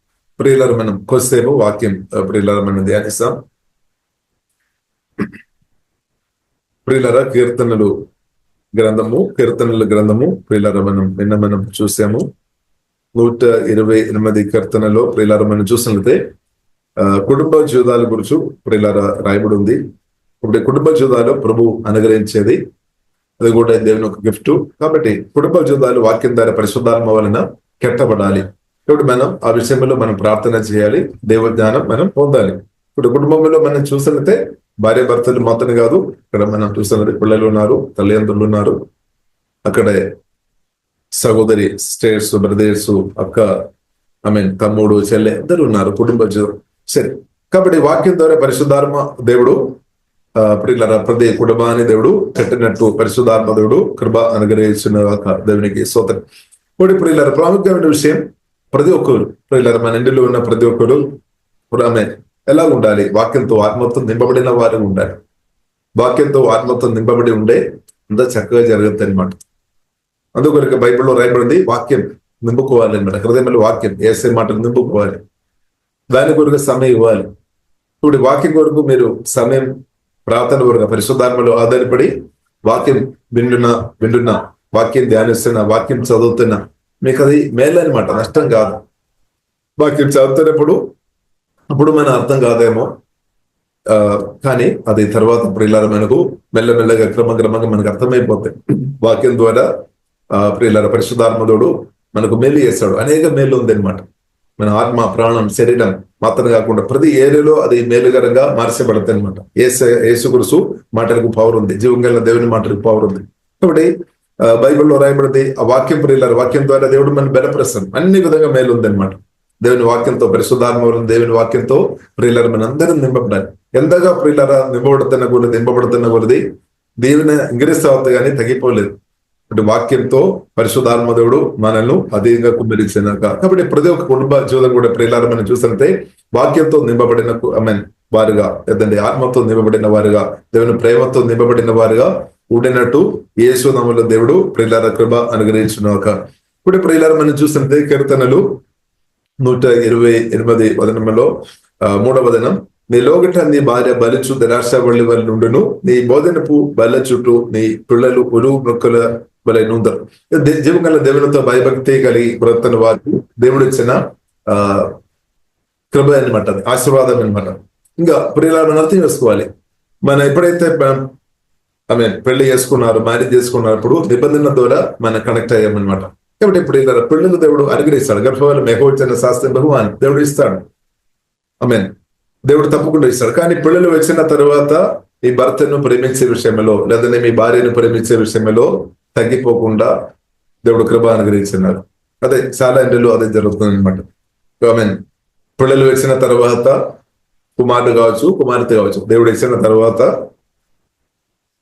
ప్రియులారా, మనం కొద్దిసేపు వాక్యం ప్రియులారా మనం ధ్యానిస్తాం. ప్రియులారా, కీర్తనల గ్రంథము ప్రియులారా మనం చూసాము. 128 కీర్తనలో ప్రియులారా మనం చూసినట్లయితే కుటుంబ జీవితాల గురించి ప్రియులారా రాయబడి ఉంది. ఇప్పుడు కుటుంబ జీవితాలు ప్రభు అనుగ్రహించేది, అది కూడా దేవుని ఒక గిఫ్ట్. కాబట్టి కుటుంబ జీవితాలు వాక్యం ద్వారా పరిశుద్ధాత్మ వలన కెట్టబడాలి. ఇప్పుడు మనం ఆ విషయంలో మనం ప్రార్థన చేయాలి, దేవ జ్ఞానం మనం పొందాలి. ఇప్పుడు కుటుంబంలో మనం చూసినట్లయితే భార్య భర్తలు మాత్రమే కాదు, ఇక్కడ మనం చూసినట్టు పిల్లలు ఉన్నారు, తల్లిదండ్రులు ఉన్నారు, అక్కడే సహోదరి సిస్టర్స్, బ్రదర్స్, అక్క, తమ్ముడు, చెల్లె అందరూ ఉన్నారు కుటుంబ జీవితం. సరే, కాబట్టి వాక్యం ద్వారా పరిశుద్ధాత్మ దేవుడు ప్రియులారా ప్రతి కుటుంబాన్ని దేవుడు కట్టినట్టు పరిశుద్ధాత్మ దేవుడు కృప అనుగ్రహించిన దేవునికి స్తోత్రం. ఇప్పుడు ప్రియులారా ప్రాముఖ్యమైన విషయం, ప్రతి ఒక్కరు ప్రియులారా మన ఇంటిలో ఉన్న ప్రతి ఒక్కరు ఆమె ఎలా ఉండాలి? వాక్యంతో ఆత్మతో నింపబడిన వారు ఉండాలి. వాక్యంతో ఆత్మతో నింపబడి ఉండే అంత చక్కగా జరుగుతుంది అనమాట. అందుకొరకు బైబిల్లో రాయబడింది వాక్యం నింపుకోవాలి అనమాట. హృదయంలో వాక్యం ఏసే మాటలు నింపుకోవాలి, దాని కొరకు సమయం ఇవ్వాలి. ఇప్పుడు వాక్యం కొరకు మీరు సమయం, ప్రార్థన కొరకు పరిశుద్ధాత్మలో ఆధారపడి వాక్యం వింటున్నా వాక్యం ధ్యానిస్తున్నా, వాక్యం చదువుతున్నా, మీకు అది మేలు అనమాట, నష్టం కాదు. వాక్యం చదువుతున్నప్పుడు అప్పుడు మన అర్థం కాదేమో, కానీ అది తర్వాత ప్రియులారా మనకు మెల్లమెల్లగా క్రమంగా మనకు అర్థమైపోతాయి. వాక్యం ద్వారా ప్రియులారా పరిశుద్ధాత్మడు మనకు మేలు చేస్తాడు. అనేక మేలు ఉంది అనమాట. మన ఆత్మ, ప్రాణం, శరీరం మాత్రం కాకుండా ప్రతి ఏరియాలో అది మేలుకరంగా మార్చబడుతుంది అనమాట. యేసుక్రీస్తు మాటలకు పవర్ ఉంది, జీవం గల దేవుని మాటలకు పవర్ ఉంది. కాబట్టి బైబిల్లో రాయబడింది ఆ వాక్యం ప్రియులారా, వాక్యం ద్వారా దేవుడు మన బలపరుస్తాడు. అన్ని విధంగా మేలు ఉంది అనమాట. దేవుని వాక్యంతో, పరిశుద్ధాత్మ దేవుని వాక్యంతో ప్రియులారా మన అందరం నింపబడాలి. ఎంతగా ప్రియులారా నింపబడుతున్న కొలది దేవుని ఇంగిరిస్తావద్దు కానీ తగ్గిపోలేదు. అంటే వాక్యంతో పరిశుద్ధాత్మ దేవుడు మనల్ని అధికంగా కుమ్మరించినాక. కాబట్టి ప్రతి ఒక్క కుటుంబ జీవితం కూడా ప్రియులారా మనం చూసినట్టే వాక్యంతో నింపబడిన వారుగా, లేదంటే ఆత్మతో నింపబడిన వారుగా, దేవుని ప్రేమతో నింపబడిన వారుగా ఉండినట్టు యేసు నామములో దేవుడు ప్రియులారా కృప అనుగ్రహించుగాక. ఇప్పుడు ప్రియులారా మనం చూసినట్టే కీర్తనలు 128 వదనంలో 3వ వదనం, నీ లోగట నీ భార్య బలిచు ద్రాక్షవల్లి వల్ల నుండును, నీ బోధనపు బల్ల చుట్టూ నీ పిల్లలు ఉరువు మొక్కల వలె నుందరు. జీవగల దేవునితో భయభక్తి కలిగి బ్రతుకున్న వారికి దేవుడు ఇచ్చిన కృప అనమాట, ఆశీర్వాదం అనమాట. ఇంకా ప్రియులారా మనం అర్థం చేసుకోవాలి, మనం ఎప్పుడైతే పెళ్లి చేసుకున్నారు, మ్యారేజ్ చేసుకున్నప్పుడు నిబంధనల ద్వారా మనం కనెక్ట్ అయ్యామన్నమాట. కాబట్టి ఇప్పుడు ఇలా పిల్లలు దేవుడు అనుగ్రహిస్తాడు. గర్భవాళ్ళు మెహోచన శాస్త్రం భగవాన్ దేవుడు ఇస్తాడు. దేవుడు తప్పకుండా ఇస్తాడు. కానీ పిల్లలు వచ్చిన తర్వాత ఈ భర్తను ప్రేమించే విషయంలో, లేదంటే మీ భార్యను ప్రేమించే విషయంలో తగ్గిపోకుండా దేవుడు కృప అనుగ్రహించినాడు. అదే చాలా ఇంటిలో అదే జరుగుతుంది అనమాట. పిల్లలు వచ్చిన తర్వాత కుమారుడు కావచ్చు, కుమార్తె కావచ్చు, దేవుడు ఇచ్చిన తర్వాత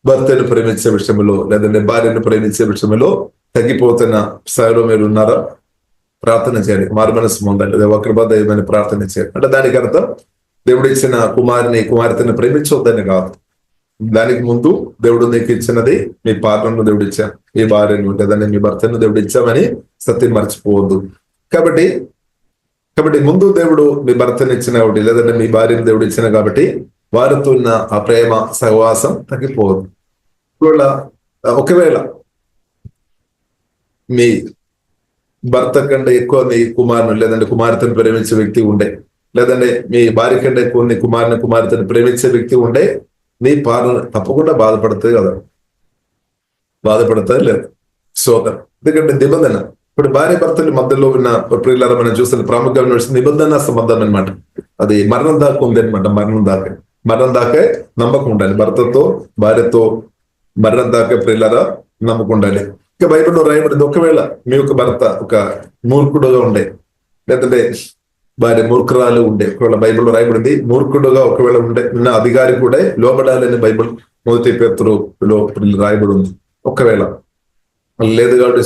భర్తను ప్రేమించే విషయంలో లేదంటే భార్యను ప్రేమించే విషయంలో తగ్గిపోతున్న స్థాయిలో మీరు ఉన్నారా? ప్రార్థన చేయాలి, మారు మనసు పొందాలి, లేదా కృపాదయమని ప్రార్థన చేయాలి. అంటే దానికి అర్థం దేవుడు ఇచ్చిన కుమార్తెను ప్రేమించవద్దని కాదు. దానికి ముందు దేవుడు నీకు ఇచ్చినది మీ పాత్రను దేవుడు ఇచ్చాను, మీ భార్యను లేదంటే మీ భర్తను దేవుడు ఇచ్చామని సత్యం మర్చిపోవద్దు. కాబట్టి ముందు దేవుడు మీ భర్తను ఇచ్చిన కాబట్టి లేదంటే మీ భార్యను దేవుడు ఇచ్చిన కాబట్టి వారితో ఉన్న ఆ ప్రేమ సహవాసం తగ్గిపోవద్దు. ఒకవేళ మీ భర్త కంటే ఎక్కువ మీ కుమారుని లేదంటే కుమార్తెను ప్రేమించే వ్యక్తి ఉండే, లేదంటే మీ భార్య కంటే ఎక్కువ నీ కుమార్తెను ప్రేమించే వ్యక్తి ఉండే, నీ పాలన తప్పకుండా బాధపడుతుంది కదా, బాధపడుతుంది లేదు సోదరు. ఎందుకంటే నిబంధన ఇప్పుడు భార్య భర్తల మధ్యలో ఉన్న ప్రియులారా మనం చూస్తున్న ప్రాముఖ్యమైన నిబంధన సంబంధం అనమాట. అది మరణం దాకా ఉంది అనమాట. మరణం దాకా నమ్మకం ఉండాలి. భర్తతో భార్యతో మరణం దాకా ప్రియులారా నమ్మకం ఉండాలి. ఇక బైబిల్లో రాయబడింది, ఒకవేళ మీ యొక్క భర్త ఒక మూర్ఖుడుగా ఉండే లేదంటే భార్య మూర్ఖురాలు ఉండే, ఒకవేళ బైబిల్లో రాయబడింది మూర్ఖుడుగా ఒకవేళ ఉన్న అధికారి కూడా లోబడాలని బైబిల్ 1 పేతురులో రాయబడి ఉంది. ఒకవేళ లేదు కాబట్టి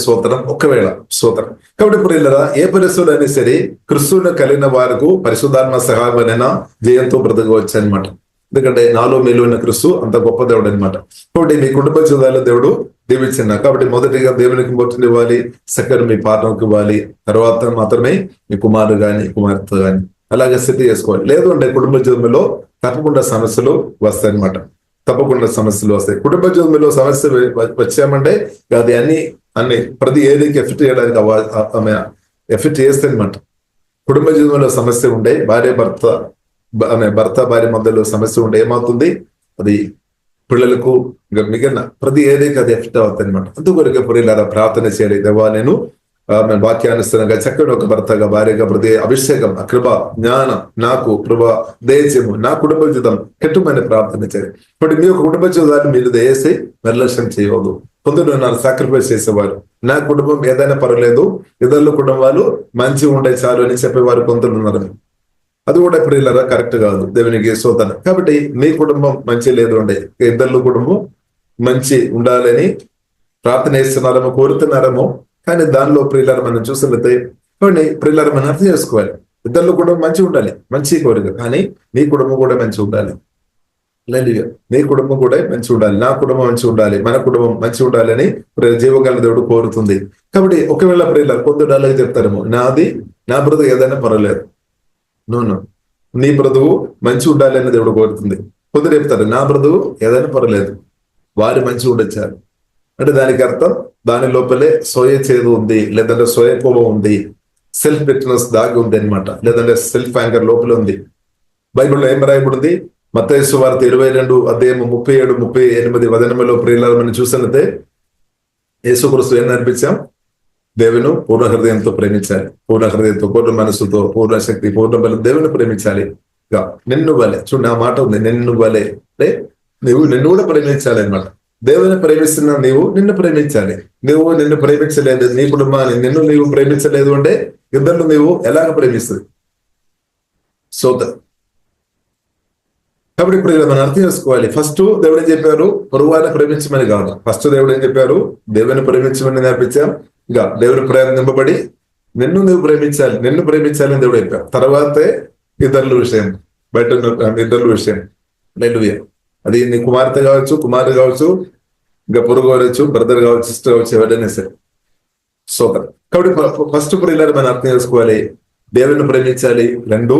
ఒకవేళ స్తోత్రం. కాబట్టి ప్రియులారా ఏ పరిస్థితులు అయినా సరే క్రిస్తువును కలిగిన వారికి పరిశుద్ధాత్మ సహాయమైన జయంతో బ్రతకవచ్చు అనమాట. ఎందుకంటే నాలో మీలో ఉన్న క్రిస్తు అంత గొప్ప దేవుడు అనమాట. కాబట్టి మీ కుటుంబ జీవితాల్లో దేవుడు దీవించిన కాబట్టి మొదటిగా దేవునికి మొట్టని ఇవ్వాలి, సెకండ్ మీ పార్ట్నర్కి ఇవ్వాలి, తర్వాత మాత్రమే మీ కుమారుడు కానీ కుమార్తె కానీ అలాగే స్థితి చేసుకోవాలి. లేదు అంటే కుటుంబ జీవితంలో తప్పకుండా సమస్యలు వస్తాయి అనమాట. తప్పకుండా సమస్యలు వస్తాయి. కుటుంబ జీవితంలో సమస్య వచ్చామంటే అది అన్ని ప్రతి ఏరియాకి ఎఫెక్ట్ చేయడానికి ఆమె ఎఫెక్ట్ చేస్తే అనమాట. కుటుంబ జీవితంలో సమస్య ఉండే భర్త భార్య మధ్యలో సమస్య ఉండే ఏమవుతుంది, అది పిల్లలకు మిగిలిన ప్రతి ఏరియాకి అది ఎఫెక్ట్ అవుతుంది అనమాట. అందుకొరకే ప్రియులారా ప్రార్థన చేయాలి. దేవా నేను వాక్యానుసరంగా చక్కని ఒక భర్తగా భార్యగా ప్రతి అభిషేకం కృప జ్ఞానం నాకు కృప దయచేము నా కుటుంబ జీవితం కెట్టుమని ప్రార్థన చేయాలి. ఇప్పుడు మీ యొక్క కుటుంబ జీవితాన్ని మీరు దయచేసి నిర్లక్ష్యం చేయవద్దు. కొందరు సాక్రిఫైస్ చేసేవారు, నా కుటుంబం ఏదైనా పర్వాలేదు, ఇతరుల కుటుంబాలు మంచిగా ఉండే చాలు అని చెప్పేవారు కొందరు ఉన్నారు. అది కూడా ప్రియులారా కరెక్ట్ కాదు, దేవునికి స్తోత్రం. కాబట్టి మీ కుటుంబం మంచి లేదు అంటే ఇద్దరు కుటుంబం మంచి ఉండాలని ప్రార్థన చేస్తున్నారేమో, కోరుతున్నారేమో, కానీ దానిలో ప్రియులారా మనం చూసినట్లయితే ప్రియులారా మనం అర్థం చేసుకోవాలి. ఇద్దరు కుటుంబం మంచి ఉండాలి, మంచి కోరిక, కానీ మీ కుటుంబం కూడా మంచి ఉండాలి. మీ కుటుంబం కూడా మంచి ఉండాలి, నా కుటుంబం మంచి ఉండాలి, మన కుటుంబం మంచి ఉండాలి అని జీవకాల దేవుడు కోరుతుంది. కాబట్టి ఒకవేళ ప్రియులారా కొందరు అలాగే చెప్తారేమో, నా బ్రతుకు ఏదైనా పర్వాలేదు, నీ బ్రతుకు మంచి ఉండాలి అని దేవుడు కోరుతుంది. కొందరు చెప్తారు నా బ్రతుకు ఏదైనా పర్వాలేదు, వారి మంచి ఉండొచ్చారు అంటే దానికి అర్థం దాని లోపలే స్వయ చేదు ఉంది, లేదంటే స్వయ కోపం ఉంది, సెల్ఫ్ బిట్నెస్ దాగి ఉంది అనమాట, లేదంటే సెల్ఫ్ యాంకర్ లోపల ఉంది. బైబిల్లో ఏం రాయబడింది? మత్తయి సువార్త 22 అధ్యాయం 37, 38 వచనంలో ప్రియులారా మనం చూసినట్లయితే యేసుక్రీస్తు ఏం నేర్పించాం? దేవుని పూర్ణ హృదయంతో ప్రేమించాలి, పూర్ణ హృదయంతో, పూర్ణ మనసుతో, పూర్ణ శక్తి, పూర్ణ బలం దేవుని ప్రేమించాలి. నిన్ను వలే చూడండి, ఆ మాట ఉంది, నిన్ను వలే అంటే నిన్ను కూడా ప్రేమించాలి అనమాట. దేవుని ప్రేమిస్తున్నా నిన్ను ప్రేమించాలి. నిన్ను ప్రేమించలేదు, నీ కుటుంబాన్ని నీవు ప్రేమించలేదు అంటే ఇద్దరు నీవు ఎలాగ ప్రేమిస్తుంది? కాబట్టి ఇప్పుడు మనం అర్థం చేసుకోవాలి. ఫస్ట్ దేవుడు ఏం చెప్పారు? పొరుగువారిని ప్రేమించమని కాదు. ఫస్ట్ దేవుడు ఏం చెప్పారు? దేవుని ప్రేమించమని నేర్పించాం. దేవుని ప్రేమ నింపబడి నిన్ను ప్రేమించాలని దేవుడు చెప్పారు. తర్వాతే ఇతరుల విషయం, బయట ఇతరుల విషయం. అది నీ కుమార్తె కావచ్చు, కుమారుడు కావచ్చు, ఇంకా పొరుగు కావచ్చు, బ్రదర్ కావచ్చు, సిస్టర్ కావచ్చు, ఎవరైనా సరే సోదరు. కాబట్టి ఫస్ట్ ప్రియులారా మనం అర్థం చేసుకోవాలి, దేవుని ప్రేమించాలి, రెండు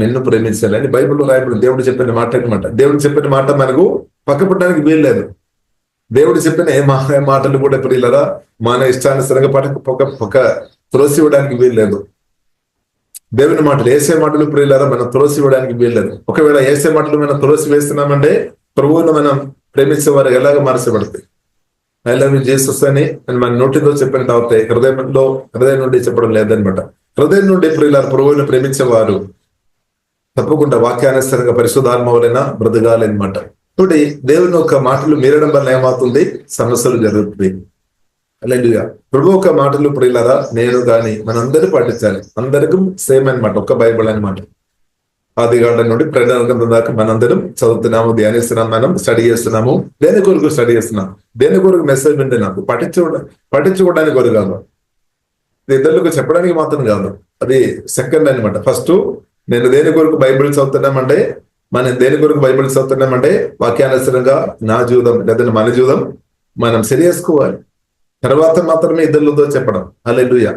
నిన్ను ప్రేమించాలి అని బైబిల్లో రాయబడి దేవుడు చెప్పిన మాట అనమాట. దేవుడు చెప్పిన మాట మనకు పక్కపట్టడానికి వీల్లేదు. దేవుడు చెప్పిన ఏ మాటలు కూడా ప్రియులారా మన ఇష్టానుసరంగా పక్క త్రోసి ఇవ్వడానికి వీల్లేదు. దేవుని మాటలు ఏసే మాటలు ప్రియులారా మనం త్రోసి ఇవ్వడానికి వీల్లేదు. ఒకవేళ ఏసే మాటలు మనం త్రోసి వేస్తున్నామంటే ప్రభువును మనం ప్రేమించే వారు ఎలాగ మార్చబడతాయి? ఐ లవ్ యూ జీసస్ అని మన నోటితో చెప్పిన తర్వాత హృదయం నుండి చెప్పడం లేదనమాట. హృదయం నుండి ప్రియులారా ప్రభువును ప్రేమించేవారు తప్పకుండా వాక్యానుసరంగా పరిశుద్ధాత్మ వలన బ్రతకాలన్నమాట. చూడండి, దేవుని యొక్క మాటలు మీరడం వల్ల ఏమవుతుంది? సమస్యలు జరుగుతుంది. అలాంటిగా ప్రభు ఒక మాటలు ప్రియులారా నేను కానీ మనందరూ పాటించాలి. అందరికీ సేమ్ అనమాట, ఒక్క బైబిల్ అనమాట. ఆదికాండం నుండి ప్రకటన గ్రంథం దాకా మనందరం చదువుతున్నాము, ధ్యానిస్తున్నాం, మనం స్టడీ చేస్తున్నాము. దేని కొరకు స్టడీ చేస్తున్నాం? దేని కొరకు మెసేజ్ వింటే నాకు పట్టించుకోవడానికి కొరకు కాదు, ఇతరులకు చెప్పడానికి మాత్రం కాదు. అది సెకండ్ అనమాట. ఫస్ట్ నేను దేని కొరకు బైబిల్ చదువుతున్నామంటే, మనం దేని కొరకు బైబిల్ చదువుతున్నామంటే వాక్యానుసరంగా నా జీవితం లేదా మన జీవితం మనం సరి చేసుకోవాలి. తర్వాత మాత్రమే ఇతరులతో చెప్పడం. హల్లెలూయా.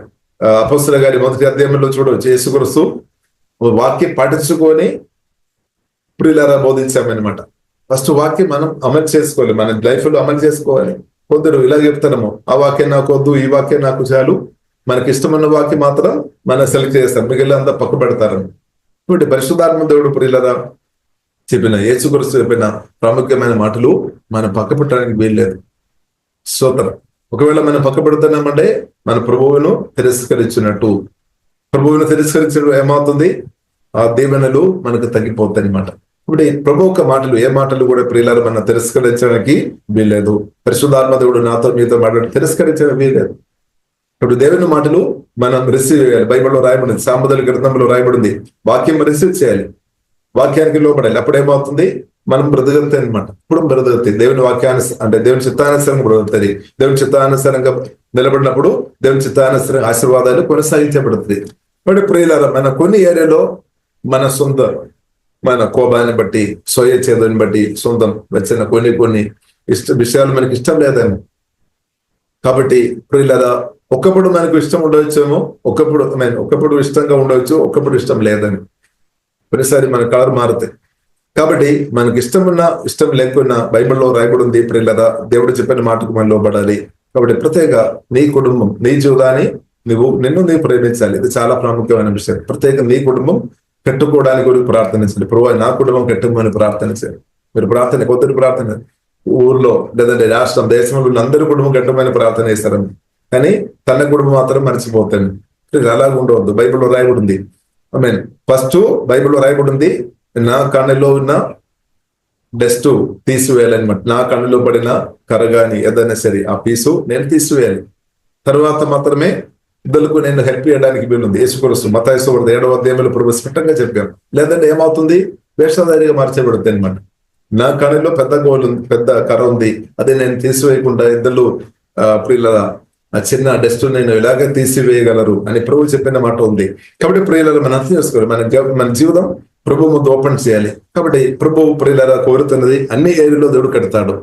అపొస్తలుల గారి 1వ అధ్యాయంలో చూడవచ్చు, యేసుక్రీస్తు వాక్యం పాటించుకొని ప్రియులారా బోధించామన్నమాట. ఫస్ట్ వాక్యం మనం అమలు చేసుకోవాలి, మన లైఫ్ లో అమలు చేసుకోవాలి. కొందరు ఇలా చెప్తాము, ఆ వాక్యం నాకు వద్దు, ఈ వాక్యం నాకు చాలు, మనకి ఇష్టమైన వాక్యం మాత్రం మనం సెలెక్ట్ చేస్తాం, మిగిలిన అంతా పక్క పెడతారు. కాబట్టి పరిశుద్ధాత్మ దేవుడు ప్రియులారా చెప్పిన, యేసుక్రీస్తు చెప్పిన ప్రాముఖ్యమైన మాటలు మనం పక్క పెట్టడానికి వీల్లేదు. స్తోత్రం. ఒకవేళ మనం పక్క పెడుతున్నామంటే మన ప్రభువును తిరస్కరించినట్టు. ప్రభువును తిరస్కరించడం ఏమవుతుంది? ఆ దీవెనలు మనకు తగ్గిపోతాయి అనమాట. ఇప్పుడు ప్రభు యొక్క మాటలు, ఏ మాటలు కూడా ప్రియులారా మనం తిరస్కరించడానికి వీల్లేదు. పరిశుద్ధాత్మ దేవుడు నాతో మీతో మాట్లాడి తిరస్కరించడం వీల్లేదు. ఇప్పుడు దేవుని మాటలు మనం రిసీవ్ చేయాలి. బైబిల్లో రాయబడింది, సామెతల గ్రంథంలో రాయబడింది, వాక్యం రిసీవ్ చేయాలి, వాక్యానికి లోపడాలి. అప్పుడు ఏమవుతుంది? మనం బ్రతుకుతాయి అనమాట. ఇప్పుడు బ్రతుకుతాయి దేవుని అంటే దేవుని చిత్తానుసరంగా బ్రతుకుతుంది. దేవుని చిత్తానుసరంగా నిలబడినప్పుడు దేవుని చిత్తానుసరంగా ఆశీర్వాదాలు కొనసాగించబడుతుంది. ఇప్పుడు ప్రియులారా మన కొన్ని ఏరియాలో మన కోపాన్ని బట్టి, సోయ చేదని బట్టి, సొంతం వచ్చిన కొన్ని విషయాలు మనకి ఇష్టం లేదేమో. కాబట్టి ప్రియులారా ఒకప్పుడు మనకు ఇష్టం ఉండవచ్చేమో, ఒకప్పుడు ఇష్టంగా ఉండవచ్చు, ఒకప్పుడు ఇష్టం లేదని. కొన్నిసారి మన కలర్ మారుతాయి. కాబట్టి మనకి ఇష్టం లేకున్నా బైబిల్లో రాయబడి ఉంది ప్రియులారా, దేవుడు చెప్పిన మాటకు మనం లోబడాలి. కాబట్టి ప్రత్యేక నీ కుటుంబం, నీ జీవితాన్ని నిన్ను ప్రేమించాలి. ఇది చాలా ప్రాముఖ్యమైన విషయం. ప్రత్యేక నీ కుటుంబం కట్టుకోవడానికి కూడా ప్రార్థించాలి. ప్రభువా నా కుటుంబం కట్టుకోమని ప్రార్థించాలి. మీరు కొద్ది ప్రార్థన ఊర్లో లేదంటే రాష్ట్రం, దేశంలో అందరి కుటుంబం కట్టుమని ప్రార్థన చేస్తారు, కానీ తన కుటుంబం మాత్రం మర్చిపోతాను. అలాగ ఉండవద్దు. బైబిల్లో రాయబడి ఉంది. ఫస్ట్ బైబిల్లో రాయబడి ఉంది, నా కన్నులో ఉన్న డస్ట్ తీసివేయాలన్నమాట. నా కన్నులో పడిన కరగాని ఏదైనా సరే ఆ పీసు నేను తీసివేయాలి. తర్వాత మాత్రమే ఇద్దరులకు నేను హెల్ప్ చేయడానికి వీలుంది. యేసుక్రీస్తు మత్తయి 7వ అధ్యాయంలో ప్రభు స్పష్టంగా చెప్పాను. లేదంటే ఏమవుతుంది? వేషధారిగా మార్చబడుతుంది అనమాట. నా కన్నులో పెద్ద కర ఉంది, అది నేను తీసివేయకుండా ఇద్దరు ప్రియుల ఆ చిన్న డస్ట్ నేను ఇలాగే తీసివేయగలరు అని ప్రభు చెప్పిన మాట ఉంది. కాబట్టి ప్రియులను మనం అర్థం చేసుకోవాలి. మన జీవితం ప్రభు ముందు ఓపెన్ చేయాలి. కాబట్టి ప్రభు ప్రియులరా కోరుతున్నది అన్ని ఏరియాలో దేవుడు కడతాడు.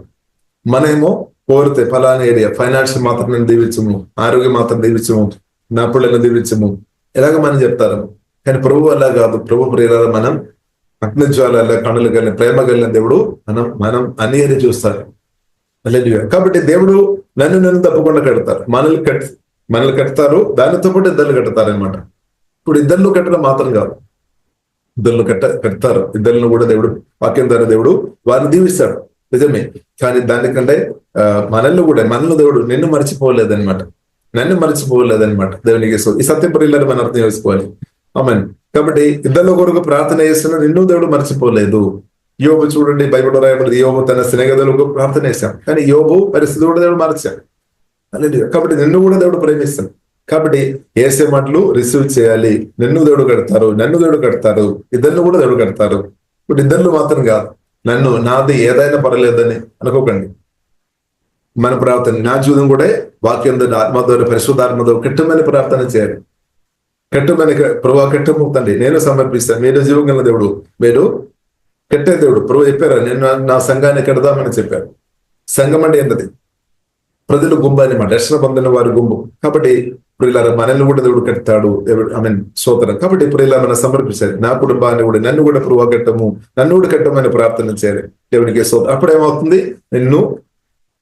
మనమేమో కోరితే ఫలానా ఏరియా ఫైనాన్షియల్ మాత్రం నేను దీవించము, ఆరోగ్యం మాత్రం దీవించము, నా పిల్లలను దీవించము ఎలాగ మనం చెప్తారు. కానీ ప్రభు అలా కాదు. ప్రభు ప్రియులరా మనం అగ్నిజ్వాల కన్నులు కలిగిన ప్రేమ కలిగిన దేవుడు మనం అన్ని ఏరియా చూస్తారు. కాబట్టి దేవుడు నన్ను తప్పకుండా కడతారు. మనల్ని కడతారు, దానితో పాటు ఇద్దరు కడతారు అనమాట. ఇప్పుడు ఇద్దరు కట్టడం మాత్రం కాదు, ఇద్దరు కడతారు. ఇద్దరిని కూడా దేవుడు వాక్యం ద్వారా దేవుడు వారిని దీవిస్తాడు, నిజమే. కానీ దానికంటే మనల్ని దేవుడు నన్ను మర్చిపోలేదనమాట. దేవునికి ఈ సత్య ప్రియులను మనం అర్థం చేసుకోవాలి. ఆమేన్. కాబట్టి ఇద్దరిలో కొరకు ప్రార్థన చేస్తున్న నిన్ను దేవుడు మర్చిపోలేదు. యోబు చూడండి, బైబిల్లో రాయబడింది, యోబు తన స్నేహితులకు ప్రార్థన చేశాం, కానీ యోబు పరిస్థితి కూడా దేవుడు మార్చాడు. కాబట్టి నిన్ను కూడా దేవుడు ప్రేమిస్తాడు. కాబట్టి ఏసే మాటలు రిసీవ్ చేయాలి. నన్ను దేవుడు కడతారు, ఇద్దరిని కూడా దేవుడు కడతారు. ఇప్పుడు ఇద్దరు మాత్రం కాదు, నాది ఏదైనా పర్లేదని అనుకోకండి. మన ప్రార్థన, నా జీవితం కూడా వాక్యం ద్వారా, ఆత్మ ద్వారా, పరిశుద్ధాత్మ ద్వారా కట్టమని ప్రార్థన చేయాలి. ప్రభు కట్టమవుతండి, నేను సమర్పిస్తాను, మీరు జీవం గల దేవుడు, మీరు కట్టే దేవుడు. ప్రభు చెప్పారు, నేను నా సంఘాన్ని కడదామని చెప్పారు. సంఘం అంటే ఏంటది? ప్రజలు గుంపు అనమాట, రక్షణ పొందిన వారి గుంపు. కాబట్టి ఇప్పుడు ఇలా మనల్ని కూడా దేవుడు కడతాడు. స్తోత్రం. కాబట్టి ఇప్పుడు ఇలా మనం సమర్పించాలి. నా కుటుంబాన్ని కూడా, నన్ను కూడా ప్రభు నన్ను కూడా కట్టమని ప్రార్థన చేయాలి దేవునికి. స్తోత్రం. అప్పుడు ఏమవుతుంది? నిన్ను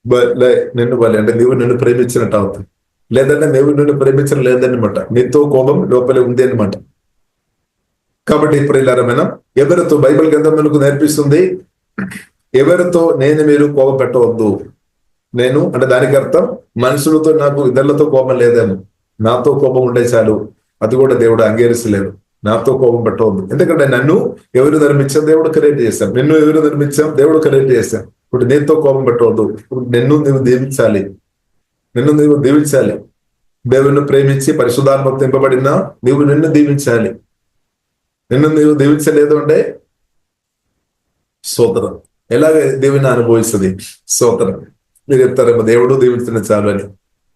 బలి అంటే నీవు నిన్ను ప్రేమించినట్టు అవుతుంది. లేదంటే నీవు నిన్ను ప్రేమించడం లేదన్నమాట, నీతో కోపం లోపలే ఉంది అనమాట. కాబట్టి ఇప్పుడు ఇలా మనం ఎవరితో, బైబిల్ గ్రంథం మనకు నేర్పిస్తుంది, ఎవరితో మీరు కోపం పెట్టవద్దు. అంటే దానికి అర్థం మనుషులతో, నాకు ఇద్దరితో కోపం లేదేమో, నాతో కోపం ఉండే చాలు, అది కూడా దేవుడు అంగీకరిస్తలేదు. నాతో కోపం పెట్టవద్దు. ఎందుకంటే నన్ను ఎవరు నిర్మించాం? దేవుడు క్రియేట్ చేశాం. నిన్ను ఎవరు నిర్మించాం? దేవుడు క్రియేట్ చేశాం. ఇప్పుడు నీతో కోపం పెట్టవద్దు. ఇప్పుడు నీవు దీవించాలి. దేవుని ప్రేమించి పరిశుద్ధాత్మ నింపబడినా నీవు నిన్ను దీవించాలి. నిన్ను నీవు దీవించలేదు అంటే స్తోత్రం. ఎలాగ దేవుని అనుభవిస్తుంది? స్తోత్రం. మీరు చెప్తారేమో దేవుడు దీవించిన చాలు అని.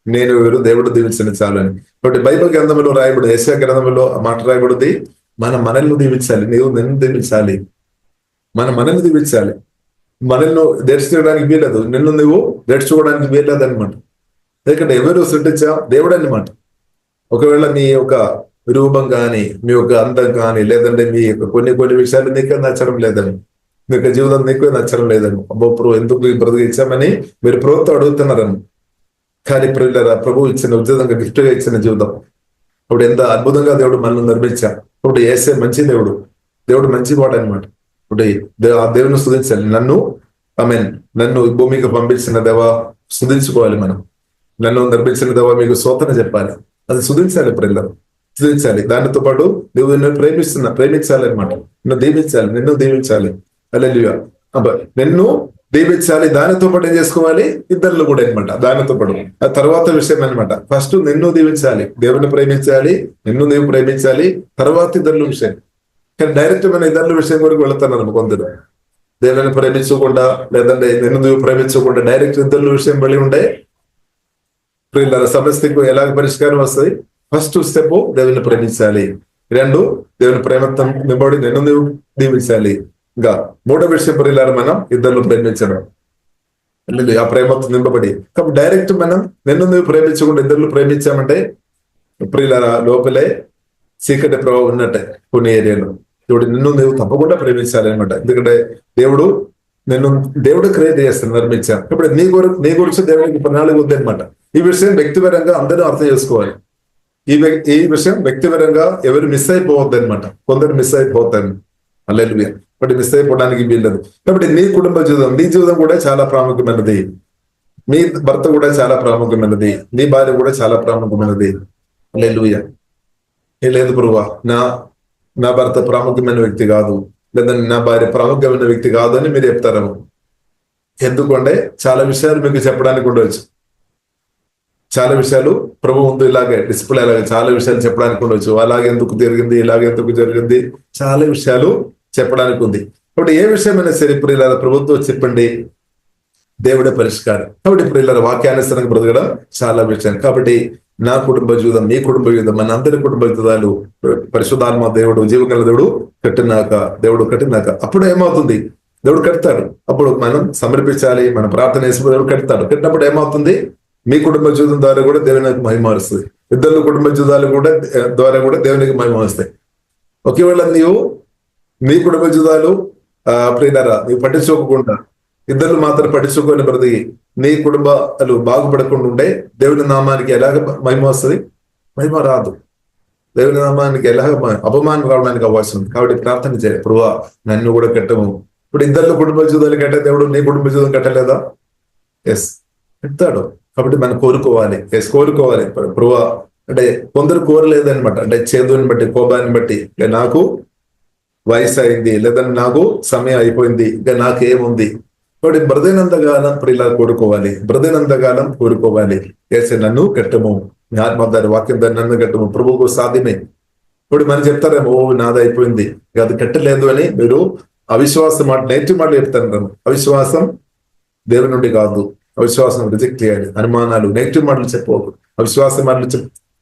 నేను ఎవరు? దేవుడు దీవించిన చాలు అని. కాబట్టి బైబిల్ గ్రంథంలో రాయబడి, యెషయా గ్రంథంలో ఆ మాట రాయబడింది, మనల్ని దీవించాలి. నీవు నిన్ను దీవించాలి, మనల్ని దీవించాలి. మనల్ని దర్శించడానికి వీలదు, నిన్ను నువ్వు దర్శించుకోవడానికి వీలదు అనమాట. ఎందుకంటే ఎవరు సృష్టించా? దేవుడు అనమాట. ఒకవేళ మీ యొక్క రూపం కానీ, మీ యొక్క అందం కానీ, లేదంటే మీ యొక్క కొన్ని విషయాలు నీకే నచ్చడం లేదని, మీ యొక్క జీవితం నీకే నచ్చడం లేదని, అబ్బో ఎందుకు బ్రతికించామని మీరు ప్రభుత్వం అడుగుతున్నారని. కానీ ప్రభు ఇచ్చిన ఉచితంగా గిఫ్ట్ గా ఇచ్చిన జీవితం. ఇప్పుడు ఎంత అద్భుతంగా దేవుడు మనల్ని నిర్మించా. ఇప్పుడు యేసే మంచి దేవుడు మంచివాడు అనమాట. ఇప్పుడు ఆ దేవుని స్తుతించాలి. నన్ను భూమికి పంపించిన దేవా స్తుతించుకోవాలి. మనం నన్ను నిర్మించిన దేవా మీకు స్తోత్రం చెప్పాలి. అది స్తుతించాలి. స్తుతించాలి. దానితో పాటు దేవుడు నిన్ను ప్రేమించాలి అనమాట. నిన్ను దీవించాలి. హల్లెలూయా. నిన్ను దీవించాలి. దానితో పాటు ఏం చేసుకోవాలి? ఇద్దరు కూడా అనమాట. దానితో పాటు ఆ తర్వాత విషయం అనమాట. ఫస్ట్ నిన్ను దీవించాలి, దేవుని ప్రేమించాలి, నిన్ను నీవు ప్రేమించాలి, తర్వాత ఇద్దరు విషయం. కానీ డైరెక్ట్ మన ఇద్దరు విషయం వరకు వెళుతున్నారు కొందరు. దేవుని ప్రేమించకుండా, లేదంటే నిన్ను నువ్వు ప్రేమించకుండా డైరెక్ట్ ఇద్దరు విషయం వెళ్ళి ఉంటే సమస్యకు ఎలాగ పరిష్కారం వస్తుంది? ఫస్ట్ స్టెప్ దేవుని ప్రేమించాలి, 2 దేవుని ప్రేమతో నింబడి నిన్ను నువ్వు దీవించాలి. ఇంకా 3వ విషయం ప్రియులారా, మనం ఇద్దరు ప్రేమించడం. ఆ ప్రేమతో నింపబడి. కాబట్టి డైరెక్ట్ మనం నిన్ను నువ్వు ప్రేమించకుండా ఇద్దరు ప్రేమించామంటే ప్రియులారా లోపలే చీకటి ప్రభావం ఉన్నట్టే కొన్ని ఏరియాలో. దేవుడు నిన్ను నువ్వు తప్పకుండా ప్రేమించాలి అనమాట. ఎందుకంటే దేవుడు క్రియేట్ చేస్తాను, నిర్మించాను. ఇప్పుడు నీ గురించి దేవుడికి ప్రణాళిక ఉంది అనమాట. ఈ విషయం వ్యక్తిపరంగా అందరూ అర్థం చేసుకోవాలి. ఈ విషయం వ్యక్తిపరంగా ఎవరు మిస్ అయిపోవద్దు అనమాట. కొందరు మిస్ అయిపోతారు. హల్లెలూయా. బట్ మిస్ అయిపోవడానికి వీల్లేదు. కాబట్టి నీ కుటుంబ జీవితం, నీ జీవితం కూడా చాలా ప్రాముఖ్యమైనది. మీ భర్త కూడా చాలా ప్రాముఖ్యమైనది. నీ భార్య కూడా చాలా ప్రాముఖ్యమైనది. హల్లెలూయా. లేదు ప్రభువా, నా భర్త ప్రాముఖ్యమైన వ్యక్తి కాదు, లేదా నా భార్య ప్రాముఖ్యమైన వ్యక్తి కాదు అని మీరు చెప్తారేమో. ఎందుకంటే చాలా విషయాలు మీకు చెప్పడానికి ఉండవచ్చు. చాలా విషయాలు ప్రభు ముందు ఇలాగే డిస్ప్లే అలాగే చాలా విషయాలు చెప్పడానికి ఉండొచ్చు. అలాగే ఎందుకు జరిగింది, ఇలాగే ఎందుకు జరిగింది, చాలా విషయాలు చెప్పడానికి ఉంది. కాబట్టి ఏ విషయమైనా సరే ప్రియులారా ప్రభుత్వం చెప్పండి, దేవుడే పరిష్కారం. కాబట్టి ప్రియులారా వాక్యానుసారంగా బ్రతకడం చాలా విషయం. కాబట్టి నా కుటుంబ జీవితం, నీ కుటుంబ జీవితం, మన అందరి కుటుంబ జీవితాలు పరిశుద్ధాత్మ దేవుడు, జీవగల దేవుడు కట్టినాక అప్పుడు ఏమవుతుంది? దేవుడు కడతాడు. అప్పుడు మనం సమర్పించాలి, మన ప్రార్థన చేసి దేవుడు కడతాడు. కట్టినప్పుడు ఏమవుతుంది? మీ కుటుంబ జీవితం ద్వారా కూడా దేవునికి మహిమ వస్తుంది. ఇద్దరు కుటుంబ జీవితాలు ద్వారా కూడా దేవునికి మహిమ వస్తాయి. ఒకవేళ నీ కుటుంబ జీవితాలు ప్రియులారా నీవు పట్టించుకోకుండా, ఇద్దరు మాత్రం పట్టించుకొని బ్రతికి నీ కుటుంబాలు బాగుపడకుండా ఉంటే దేవుని నామానికి ఎలాగ మహిమ వస్తుంది? మహిమ రాదు. దేవుని నామానికి ఎలాగ అపమానం రావడానికి అవకాశం ఉంది. కాబట్టి ప్రార్థన చేయాలి, ప్రభువా నన్ను కూడా కట్టము. ఇప్పుడు ఇద్దరు కుటుంబ జీవితాలు కట్టే దేవుడు నీ కుటుంబ జీవితం కట్టలేదా? ఎస్, కట్టాడు. కాబట్టి మనం కోరుకోవాలి. ప్రభువా అంటే కొందరు కోరలేదనమాట. అంటే చేదుని బట్టి, కోపాన్ని బట్టి, నాకు వయసు అయింది, లేదంటే నాకు సమయం అయిపోయింది, ఇంకా నాకేముంది. కాబట్టి బ్రతినంతకాలం ప్రియులా కోరుకోవాలి. ఏసే నన్ను కట్టము, మీ ఆత్మధారి వాక్యం దాన్ని నన్ను కట్టము, ప్రభువుకు సాధ్యమే. ఇప్పుడు మనం చెప్తారేమో నాది అయిపోయింది, అది కట్టలేదు అని మీరు అవిశ్వాసం మాట, నెగిటివ్ మాటలు చెప్తారు. అవిశ్వాసం దేవుని నుండి కాదు. అవిశ్వాసం రిజెక్ట్ చేయాలి. అనుమానాలు, నెగిటివ్ మాటలు చెప్పవద్దు. అవిశ్వాసం మాటలు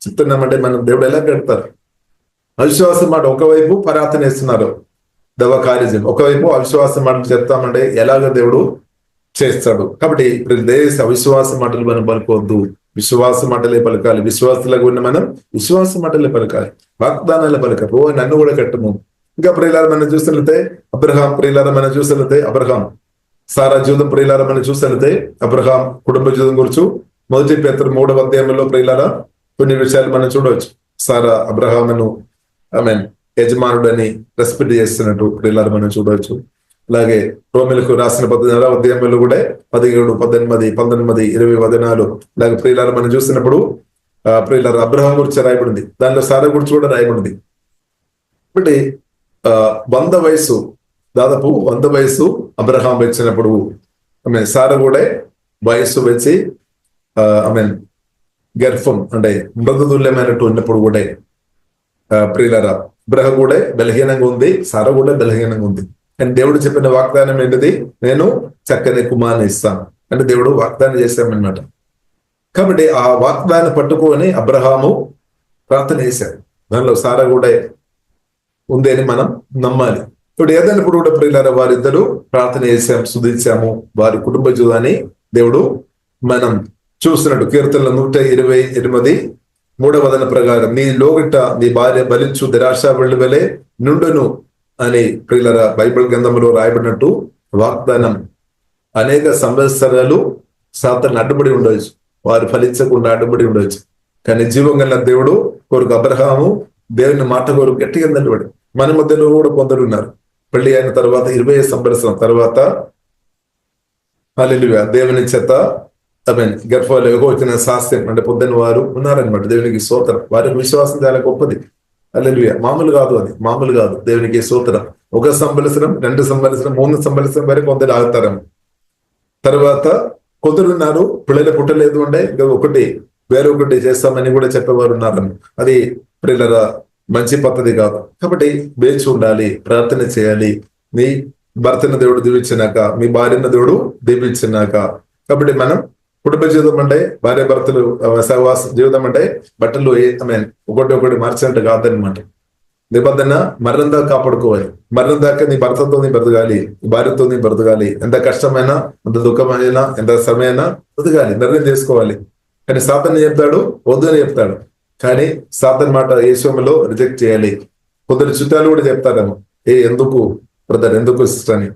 చెప్తున్నామంటే మనం దేవుడు ఎలా కడతారు? అవిశ్వాసం మాట ఒకవైపు ప్రార్థన చేస్తున్నారు, దైవకార్యం, ఒకవైపు అవిశ్వాసం మాటలు చెప్తామంటే ఎలాగ దేవుడు చేస్తాడు. కాబట్టి దేశ అవిశ్వాస మాటలు మనం పలుకోవద్దు, విశ్వాస మాటలే పలకాలి. విశ్వాసులకు ఉన్న మనం విశ్వాస మాటలే పలకాలి, వాగ్దానాలే పలకాలి. ఓ నన్ను కూడా కట్టము. ఇంకా ప్రియులారా మనం చూసినట్లయితే అబ్రహాం సారా జీవితం ప్రియులారా మనం చూసినట్లయితే అబ్రహాం కుటుంబ జీవితం గురించి 1 పేతురు 3వ అధ్యాయంలో ప్రియులారా కొన్ని విషయాలు మనం చూడవచ్చు. సారా అబ్రహామును యజమానుడని రెస్పెక్ట్ చేస్తున్నట్టు ప్రియులారా మనం చూడవచ్చు. అలాగే రోమిలకు రాసిన 14వ అధ్యాయంలో కూడా 17, 18, 19, 20, 14 అలాగే ప్రియులారా మనం చూసినప్పుడు ప్రియులారా అబ్రహాం గురించి రాయబడింది. దానిలో సారా గురించి కూడా రాయబడింది. కాబట్టి 100 వయసు, దాదాపు 100 వయసు అబ్రహాం వచ్చినప్పుడు సారా కూడా వయస్సు వచ్చి గర్భం అంటే మృగతుల్యమైనట్టు ఉన్నప్పుడు కూడా ప్రియులరా, అబ్రహం కూడా బలహీనంగా ఉంది, సారా కూడా బలహీనంగా ఉంది. కానీ దేవుడు చెప్పిన వాగ్దానం ఏంటిది? నేను చక్కని కుమారుని ఇస్తాను అంటే దేవుడు వాగ్దానం చేశామన్నమాట. కాబట్టి ఆ వాగ్దానం పట్టుకొని అబ్రహాము ప్రార్థన చేశాడు. దానిలో సారా కూడా ఉంది అని మనం నమ్మాలి. ఇప్పుడు ఏదైనప్పుడు కూడా ప్రియులారా, వారిద్దరూ ప్రార్థన చేశాం, స్తుతించాము, వారి కుటుంబ జీవితాన్ని దేవుడు మనం చూస్తున్నాడు. కీర్తనల 128 3వ ప్రకారం, నీ లోగిట నీ భార్య బలించు నిరాశ వెళ్ళి నుండును అని ప్రియులారా బైబిల్ గ్రంథంలో రాయబడినట్టు వాగ్దానం అనేక సంవత్సరాలు సాతాను అడ్డుపడి ఉండవచ్చు, వారు ఫలించకుండా అడ్డుపడి ఉండవచ్చు. కానీ జీవం గల దేవుడు కొరకు అబ్రహాము దేవుని మాట కొరకు గట్టిగా నిలబడి, మన మధ్యలో కూడా కొందరు ఉన్నారు. పెళ్లి అయిన తర్వాత 20 సంవత్సరం తర్వాత హల్లెలూయా దేవుని చేత గర్భాలు వచ్చిన శాస్త్రం అంటే పొద్దున్న వారు ఉన్నారనమాట. దేవునికి స్తోత్రం. వారికి విశ్వాసం చాలా గొప్పది. హల్లెలూయా, మామూలు కాదు, అది మామూలు కాదు. దేవునికి స్తోత్రం. 1 సంవత్సరం 2 సంవత్సరం 3 సంవత్సరం వరకు కొందరు ఆగుతారు. తర్వాత కొందరు ఉన్నారు పిల్లలు పుట్టలేదు అంటే వేరొకటి చేస్తామని కూడా చెప్పేవారు ఉన్నారు. అది ప్రియులరా మంచి పద్ధతి కాదు. కాబట్టి వేచి ఉండాలి, ప్రార్థన చేయాలి. నీ భర్తను దేవుడు దీవించినాక, మీ భార్యను దేవుడు దీవించినాక. కాబట్టి మనం కుటుంబ జీవితం అంటే భార్య భర్తలు సహవాస జీవితం అంటే బట్టలు ఒకటి మార్చినట్టు కాదనమాట. నిబంధన మరణం దాకా కాపాడుకోవాలి. మరణం దాకా నీ భర్తతో నీ బ్రతకాలి, భార్యతో నీ బ్రతకాలి. ఎంత కష్టమైనా, ఎంత దుఃఖమైనా, ఎంత సమయమైనా బ్రతకాలి, నిర్ణయం చేసుకోవాలి. కానీ సాతాను చెప్తాడు, వద్దు అని చెప్తాడు. కానీ సాతాను మాట ఏ విషయంలో రిజెక్ట్ చేయాలి. కొందరు చుట్టాలు కూడా చెప్తారేమో, ఎందుకు బ్రదర్, ఎందుకు సిస్టర్ అని.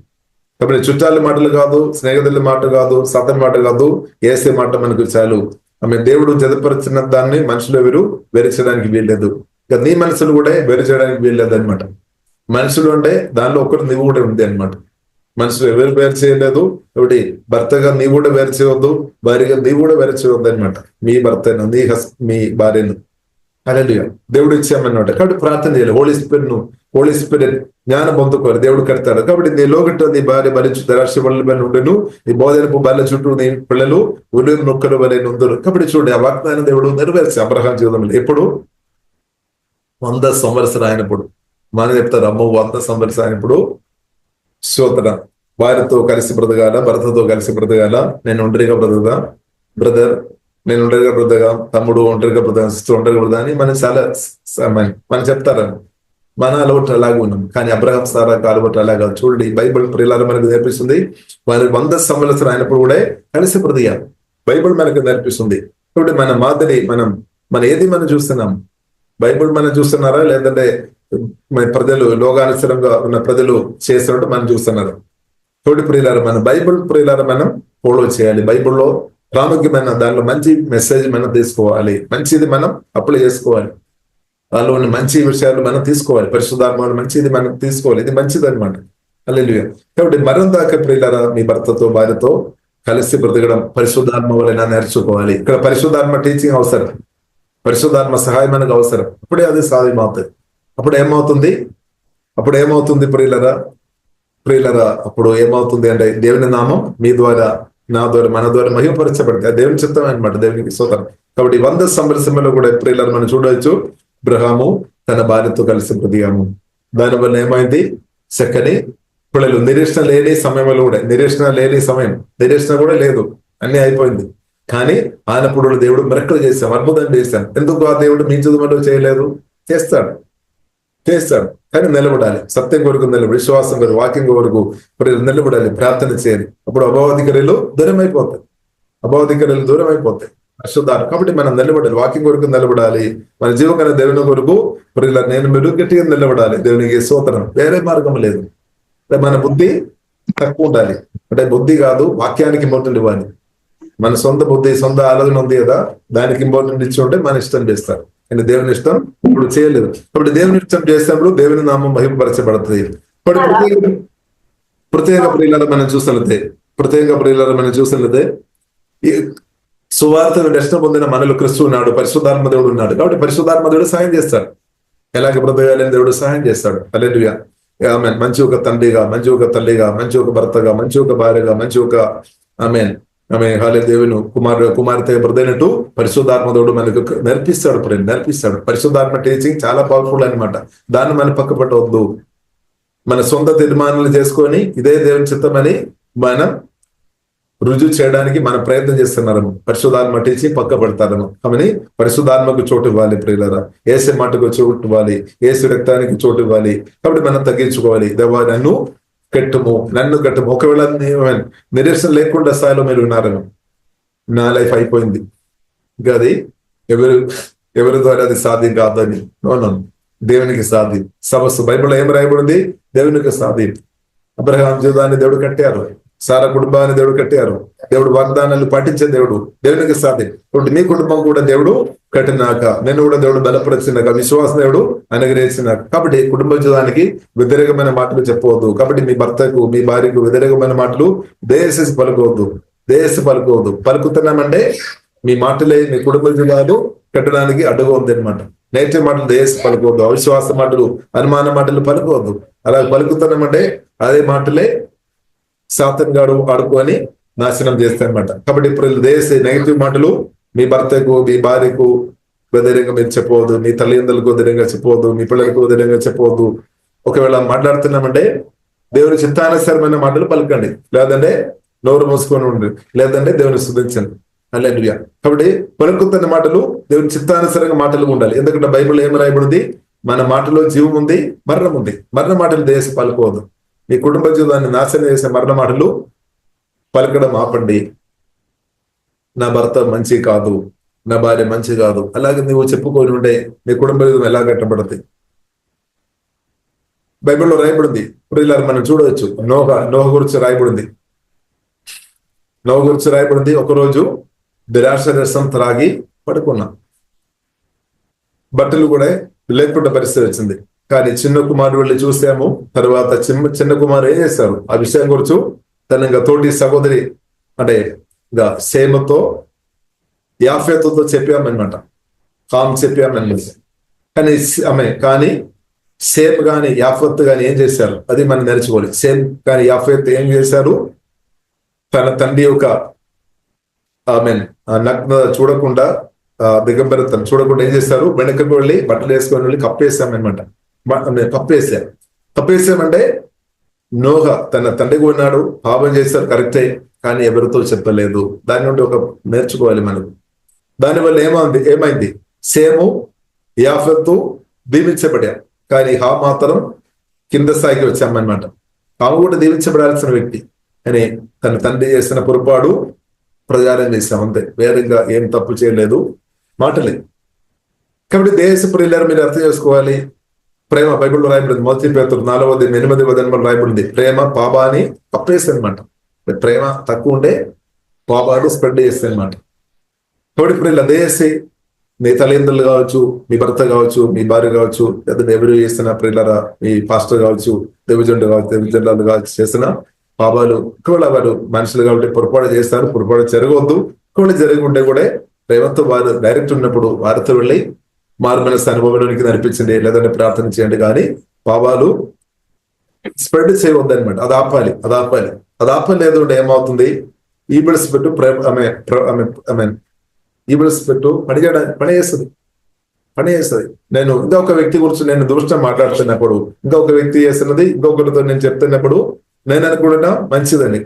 కాబట్టి చుట్టాల మాటలు కాదు, స్నేహితుల మాట కాదు, సాతాను మాట కాదు, ఏసే మాట మనకు చాలు. దేవుడు జతపరిచిన దాన్ని మనుషులు ఎవరు వేరు చేయడానికి వీల్లేదు. ఇక నీ మనసులు కూడా వేరు చేయడానికి వీల్లేదు అనమాట. మనుషులు అంటే దానిలో ఒకరు నీవు కూడా ఉంది అనమాట. మనుషులు ఎవరు వేరు చేయలేదు. కాబట్టి భర్తగా నీవు కూడా వేరు చేయవద్దు, భార్యగా నీవు కూడా వేరు చేయవద్దు అనమాట. మీ భర్తను, మీ భార్యను. హల్లెలూయా, దేవుడు ఇచ్చామన్నమాట. కాబట్టి ప్రార్థన చేయాలి. హోలీ స్పిరిట్ జ్ఞానం పొందుకోవాలి, దేవుడు కడతాడు. కాబట్టి నీ లోగట్టు నీ భార్య భరించు నిరాశ ఉండను, నీ బోధనపు బాల చుట్టూ నీ పిల్లలు ఉలిరు నొక్కలు వలె నుందురు. కాబట్టి చూడండి, ఆ వాగ్దానం దేవుడు నెరవేర్చి అబ్రహాం జీవితంలో ఎప్పుడు 100 సంవత్సరం అయినప్పుడు మనం చెప్తారు, అమ్మో 100 సంవత్సరం అయినప్పుడు స్తోత్రం, భార్యతో కలిసి బ్రతకాల, భర్తతో కలిసి బ్రతకాల, నేను ఒంటరిగా బ్రతకదా బ్రదర్, నేను ఒంటరిగా బ్రతగా, తమ్ముడు ఒంటరిగా బ్రతగా, సిస్టర్ ఒంటరిగా బ్రతగా అని మనం చాలా మనం చెప్తారని. మన అలవాటు అలాగే ఉన్నాం. కానీ అబ్రహాం సారా అలవాటు అలాగా. చూడండి, బైబిల్ ప్రియులారా మనకు నేర్పిస్తుంది, వారు 100 సంవత్సరం అయినప్పుడు కూడా కలిసి బ్రతికారు. బైబిల్ మనకు నేర్పిస్తుంది. కాబట్టి మన మాదిరి మన ఏది మనం చూస్తున్నాం? బైబిల్ మనం చూస్తున్నారా, లేదంటే ప్రజలు లోకానుసరంగా ఉన్న ప్రజలు చేస్తున్నట్టు మనం చూస్తున్నారు? తోటి ప్రియులారా, మన బైబిల్ ప్రియులారా మనం ఫాలో చేయాలి. బైబిల్లో ప్రాముఖ్యమైన దానిలో మంచి మెసేజ్ మనం తీసుకోవాలి, మంచిది మనం అప్లై చేసుకోవాలి, దానిలోని మంచి విషయాలు మనం తీసుకోవాలి, పరిశుద్ధాత్మ మంచిది మనం తీసుకోవాలి. ఇది మంచిది అనమాట. హల్లెలూయా. కాబట్టి మరణం దాకా ప్రియులారా మీ భర్తతో భార్యతో కలిసి బ్రతకడం పరిశుద్ధాత్మ వలన నేర్చుకోవాలి. ఇక్కడ పరిశుద్ధాత్మ టీచింగ్ అవసరం, పరిశుద్ధాత్మ సహాయం మనకు అవసరం. అప్పుడే అది సాధ్యమవుతుంది. అప్పుడు ఏమవుతుంది ప్రియులరా? అప్పుడు ఏమవుతుంది అంటే దేవుని నామం మీ ద్వారా, నా ద్వారా, మన ద్వారా మహిమపరచబడితే దేవుని చిత్తం అనమాట. దేవునికి స్తోత్రం. కాబట్టి 100 సంవత్సరంలో కూడా ప్రియులరా మనం చూడవచ్చు, అబ్రహాము తన భార్యతో కలిసి బ్రతికాము. దానివల్ల ఏమైంది? చక్కని పిల్లలు. నిరీక్షణ లేని సమయంలో కూడా, నిరీక్షణ కూడా లేదు, అన్ని అయిపోయింది. కానీ ఆయనప్పుడు దేవుడు మిరకలు చేశాం, అద్భుతం చేశాం. ఎందుకు ఆ దేవుడు మీ చదువులో చేయలేదు? చేస్తాడు. కానీ నిలబడాలి, సత్యం కొరకు నిలబడి, విశ్వాసం కొరకు, వాక్యం కొరకు నిలబడాలి, ప్రార్థన చేయాలి. అప్పుడు అభావధికారులు దూరం అయిపోతాయి. అశుద్ధాలు. కాబట్టి మనం నిలబడాలి, వాక్యం కొరకు నిలబడాలి, మన జీవన దేవుని కొరకు నేను మీరు గట్టిగా నిలబడాలి. దేవునికి స్తోత్రం. వేరే మార్గం లేదు. మన బుద్ధి తక్కువ ఉండాలి. అంటే బుద్ధి కాదు, వాక్యానికి ఇంపార్టెంట్ ఇవ్వాలి. మన సొంత బుద్ధి, సొంత ఆలోచన ఉంది కదా, దానికి ఇంపార్టెంట్ ఇచ్చి ఉంటే మన ఇష్టం చేస్తారు. అంటే దేవుని ఇష్టం ఇప్పుడు చేయలేదు. కాబట్టి దేవుని ఇష్టం చేసినప్పుడు దేవుని నామం మహిమపరచబడుతుంది. ప్రత్యేక ప్రియులను మనం చూసినట్లయితే ఈ సువార్తను రక్షణ పొందిన మనలో క్రీస్తు ఉన్నాడు, పరిశుద్ధాత్మ దేవుడు ఉన్నాడు. కాబట్టి పరిశుద్ధాత్మ దేవుడు సహాయం చేస్తాడు. ఎలాగ బ్రతకాలని దేవుడు సహాయం చేస్తాడు. హల్లెలూయా. మంచి ఒక తండ్రిగా, మంచి ఒక తల్లిగా, మంచి ఒక భర్తగా, మంచి ఒక భార్యగా, మంచి ఒక ఆమె హాలే దేవుని కుమార్తె బ్రదైనట్టు పరిశుద్ధాత్మ దేవుడు మనకు నేర్పిస్తాడు. పరిశుద్ధాత్మ టీచింగ్ చాలా పవర్ఫుల్ అనమాట. దాన్ని మనం పక్క పెట్టవద్దు. మన సొంత తీర్మానాలు చేసుకొని ఇదే దేవుని చిత్తమని మనం రుజువు చేయడానికి మనం ప్రయత్నం చేస్తున్నాము. పరిశుద్ధాత్మ టీచింగ్ పక్క పెడతారము. కాబట్టి పరిశుద్ధాత్మకు చోటు ఇవ్వాలి ప్రియులారా. ఏసు మాటకు చోటు ఇవ్వాలి, ఏసు రక్తానికి చోటు ఇవ్వాలి. కాబట్టి మనం తగ్గించుకోవాలి. దేవా నన్ను కట్టుము. ఒకవేళ నిరీక్షణ లేకుండా స్థాయిలో మీరు ఉన్నారను, నా లైఫ్ అయిపోయింది, ఇంకా అది ఎవరి ద్వారా అది సాధ్యం కాదని దేవునికి సాధ్యం. సమస్త బైబిల్లో ఏం రాయబడింది? దేవునికి సాధ్యం. అబ్రహాం జీవితాన్ని దేవుడు కట్టారు, సారా కుటుంబాన్ని దేవుడు కట్టారు. దేవుడు వాగ్దానాలు పాటించే దేవుడు, దేవునికి సాధ్యం. ఇప్పుడు నీ కుటుంబం కూడా దేవుడు కట్టినాక, నేను కూడా దేవుడు బలపరిచినాక, విశ్వాస దేవుడు అనుగ్రహించినాక. కాబట్టి కుటుంబ జీవితానికి వ్యతిరేకమైన మాటలు చెప్పవద్దు. కాబట్టి మీ భర్తకు, మీ భార్యకు వ్యతిరేకమైన మాటలు దయచేసి పలుకోవద్దు. పలుకుతున్నామంటే మీ మాటలే మీ కుటుంబ జీవితాలు కట్టడానికి అడ్డుగా ఉంది అనమాట. నెగిటివ్ మాటలు దయచేసి పలుకోవద్దు. అవిశ్వాస మాటలు, అనుమాన మాటలు పలుకోవద్దు. అలా పలుకుతున్నామంటే అదే మాటలే సాతాను గాడు ఆడుకొని నాశనం చేస్తాయన్నమాట. కాబట్టి ఇప్పుడు దేశ నెగిటివ్ మాటలు మీ భర్తకు, మీ భార్యకు వ్యతిరేకంగా మీరు చెప్పవద్దు. మీ తల్లిదండ్రులకు వ్యతిరేకంగా చెప్పవద్దు. మీ పిల్లలకు వ్యతిరేకంగా చెప్పవద్దు. ఒకవేళ మాట్లాడుతున్నామంటే దేవుని చిత్తానుసారమైన మాటలు పలకండి, లేదంటే నోరు మూసుకొని ఉండండి, లేదంటే దేవుని స్తుతించండి. హల్లెలూయా. కాబట్టి పలుకుతున్న మాటలు దేవుని చిత్తానుసారంగా మాటలు ఉండాలి. ఎందుకంటే బైబిల్ ఏం రాయబడింది? మన మాటలో జీవం ఉంది, మరణం ఉంది. మరణ మాటలు దేశ పలుకోవద్దు. మీ కుటుంబ జీవితాన్ని నాశనం చేసే మరణ మాటలు పలకడం ఆపండి. నా భర్త మంచి కాదు, నా భార్య మంచి కాదు, అలాగే నువ్వు చెప్పుకొని ఉంటే నీ కుటుంబ జీవితం ఎలా కట్టబడుతుంది? బైబిల్లో రాయబడింది. ఇప్పుడు ఇలా మనం చూడవచ్చు. నోహ గురించి రాయబడింది. ఒకరోజు ద్రాక్ష రసం త్రాగి పడుకున్నా, బట్టలు కూడా లేకుండా పరిస్థితి వచ్చింది. కానీ చిన్న కుమారుడు వెళ్ళి చూసాము. తర్వాత చిన్న కుమారుడు ఏం చేశారు? ఆ విషయం గురించి తన తోటి సహోదరి అంటే సేమతో యాఫేతుతో చెప్పామన్నమాట. కానీ సేమ్ గాని యాఫత్ గాని ఏం చేశారు? అది మనం నేర్చుకోవాలి. సేమ్ కానీ యాఫత్ ఏం చేశారు? తన తండ్రి యొక్క నగ్న చూడకుండా, దిగంబరతను చూడకుండా ఏం చేశారు? వెనకకు వెళ్ళి బట్టలు వేసుకొని వెళ్ళి కప్పేసామన్నమాట. కప్పేసామంటే నోహ తన తండ్రికి ఉన్నాడు, పాపం చేశారు, కరెక్టే, కానీ ఎవరితో చెప్పలేదు. దాని నుండి ఒక నేర్చుకోవాలి మనకు. దానివల్ల ఏమైంది? సేము యాఫతు దీవించబడారు, కానీ హా మాత్రం కింద స్థాయికి వచ్చామన్నమాట. ఆమె కూడా దీవించబడాల్సిన వ్యక్తి, అని తన తండ్రి చేసిన పొరపాటు ప్రచారం చేశాం అంతే. వేరేగా ఏం తప్పు చేయలేదు, మాటలే. కాబట్టి దేశ ప్రియులారు మీరు అర్థం చేసుకోవాలి. ప్రేమ బైబిల్లో రాయబడింది. మొదటి పేతురు 4:8 రాయబడింది. ప్రేమ పాపాన్ని కప్పేస్తుంది అనమాట. ప్రేమ తక్కువ ఉంటే పాపాలు స్ప్రెడ్ చేస్తాయి అనమాట. కాబట్టి ఇప్పుడు ఇలా దేశీ మీ తల్లిదండ్రులు కావచ్చు, మీ భర్త కావచ్చు, మీ భార్య కావచ్చు, లేదా ఎవరు చేసిన ప్రియులరా, మీ పాస్టర్ కావచ్చు, దేవజనులు కావచ్చు, చేసిన పాపాలు ఒకవేళ వారు మనుషులు కాబట్టి పొరపాటు చేస్తారు. పొరపాటు జరగవద్దు. ఒకవేళ జరుగుంటే కూడా ప్రేమతో వారు డైరెక్ట్ ఉన్నప్పుడు వారితో వెళ్ళి మారు మనసు అనుభవంలోనికి నడిపించండి, లేదంటే ప్రార్థన చేయండి. కానీ పాపాలు స్ప్రెడ్ చేయవద్దు అనమాట. అది ఆపాలి. లేదు అంటే ఏమవుతుంది? ఈబిల్స్ పెట్టు ఈబిల్స్ పెట్టు పని చేస్తుంది. నేను ఇంకొక వ్యక్తి గురించి నేను దృష్టం మాట్లాడుతున్నప్పుడు, ఇంకొక వ్యక్తి చేస్తున్నది ఇంకొకరితో నేను చెప్తున్నప్పుడు నేను అనుకుంటున్నా మంచిదని.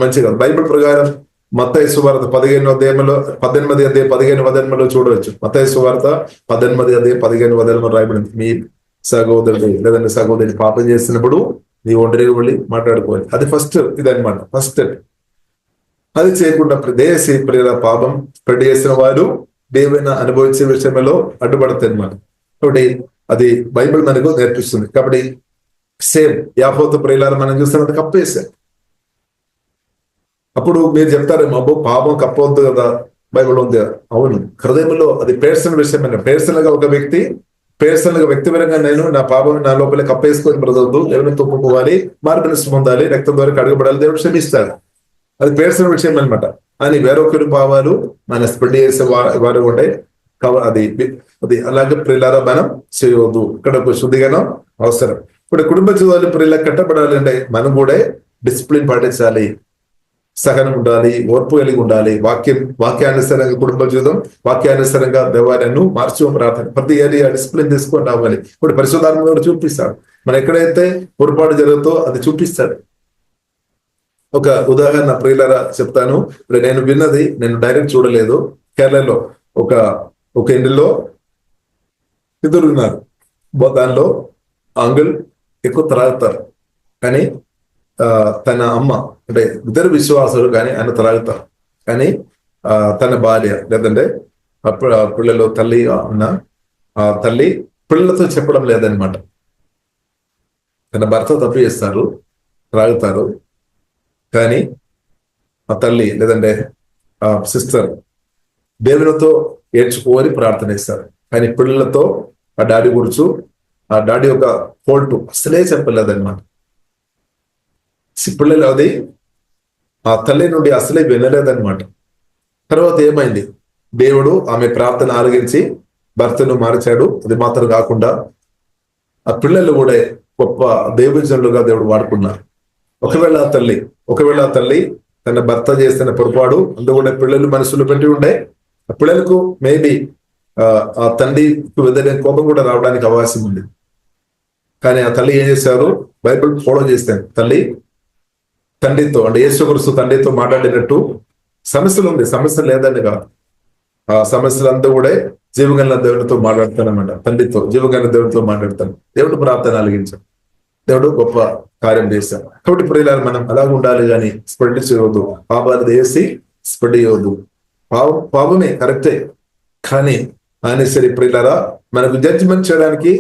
మంచిగా బైబిల్ ప్రకారం మత్తయి సువార్త 18:15 చూడవచ్చు. మత్తయి సువార్త 18:15 రాయబడింది. మీ సహోదరుడు లేదంటే సహోదరి పాపం చేస్తున్నప్పుడు నీ ఒంటరిగా వెళ్ళి మాట్లాడుకోవాలి. అది ఫస్ట్ ఇదనమాట. ఫస్ట్ అది చేయకుండా దేశీ ప్రియుల పాపం స్ప్రెడ్ చేసిన వారు దేవుని అనుభవించే విషయంలో అడ్డుపడతాయి అన్నమాట. కాబట్టి అది బైబిల్ మనకు నేర్పిస్తుంది. కాబట్టి సేమ్ యాఫోతు ప్రియులారా మనం చూస్తున్నది కప్పేశారు. అప్పుడు మీరు చెప్తారు, అబ్బో పాపం కప్పవద్దు కదా, బైబిల్ ఉంది. అవును, హృదయంలో అది పేర్సనల్ విషయం. పేర్సనల్ గా ఒక వ్యక్తి వ్యక్తిపరంగా నేను నా పాపం నా లోపల కప్పేసుకొని బ్రదవద్దు, దేవుని తొప్పుకోవాలి, మార్పునిస్తూ పొందాలి, రక్తం ద్వారా కడగబడాలి, దేవుడు క్షమిస్తాడు. అది పేర్సనల్ విషయం అనమాట. అని వేరొకరి భావాలు మన స్ప్రెడ్ చేసే వారు ఉంటే అది అలాగే ప్రియులారా మనం చేయవద్దు. ఇక్కడ శుద్ధిగానం అవసరం. ఇప్పుడు కుటుంబ జీవాలు ప్రియుల కట్టబడాలి అంటే మనం కూడా డిసిప్లిన్ పాటించాలి. సహనం ఉండాలి, ఓర్పు కలిగి ఉండాలి, వాక్యానుసారంగా కుటుంబ జీవితం, వాక్యానుసారంగా దేవాలయాన్ని మార్చుకో ప్రార్థన, ప్రతి ఏరియా డిసిప్లిన్ తీసుకొని రావాలి. ఇప్పుడు పరిశుద్ధాత్మ చూపిస్తాడు, మనం ఎక్కడైతే పొరపాటు జరుగుతో అది చూపిస్తాడు. ఒక ఉదాహరణ ప్రియులారా చెప్తాను. నేను విన్నది, నేను డైరెక్ట్ చూడలేదు. కేరళలో ఒక ఇంటిలో ఇద్దరు ఉన్నారు. దానిలో అంకుల్ ఎక్కువ త్రాగుతారు, కానీ తన అమ్మ, అంటే ఇద్దరు విశ్వాసులు కానీ ఆయన త్రాగుతారు. కానీ తన భార్య లేదంటే పిల్లలు తల్లి ఉన్న ఆ తల్లి పిల్లలతో చెప్పడం లేదనమాట. తన భర్త తప్పు చేస్తారు, త్రాగుతారు, కానీ ఆ తల్లి లేదంటే ఆ సిస్టర్ దేవునితో ఏడ్చుకోని ప్రార్థన ఇస్తారు. కానీ పిల్లలతో ఆ డాడీ గురించి, ఆ డాడీ యొక్క ఫోల్ట్ అసలే చెప్పలేదన్నమాట. పిల్లలు అది ఆ తల్లి నుండి అసలే వినలేదన్నమాట. తర్వాత ఏమైంది, దేవుడు ఆమె ప్రార్థన ఆలకించి భర్తను మార్చాడు. అది మాత్రం కాకుండా ఆ పిల్లలు కూడా గొప్ప దైవజనులుగా దేవుడు వాడుకున్నారు. ఒకవేళ ఆ తల్లి తన భర్త చేసిన పొరపాటు అందుకుండా పిల్లలు మనసులో పెట్టి ఉండే, ఆ పిల్లలకు మేబీ ఆ తండ్రికి వెదనే కోపం కూడా రావడానికి అవకాశం ఉంది. కానీ ఆ తల్లి ఏం చేశారు, బైబిల్ ఫాలో చేస్తాను. తల్లి తండ్రితో, అంటే యేసుక్రీస్తు తండ్రితో మాట్లాడినట్టు సమస్యలు ఉంది, సమస్య లేదని కాదు, ఆ సమస్యలంతా కూడా జీవగల దేవునితో మాట్లాడతానమాట. తండ్రితో, జీవగల దేవునితో మాట్లాడతాను. దేవుడు ప్రార్థన అలిగించాడు, దేవుడు గొప్ప కార్యం చేశాడు. కాబట్టి ప్రియులారా, మనం అలాగ ఉండాలి, కానీ స్ప్రెడ్ చేయవద్దు. పాపాలు వేసి స్ప్రెడ్ చేయవద్దు. పాపమే కరెక్టే, కానీ ఆయన సరే ప్రియులారా మనకు జడ్జిమెంట్ చేయడానికి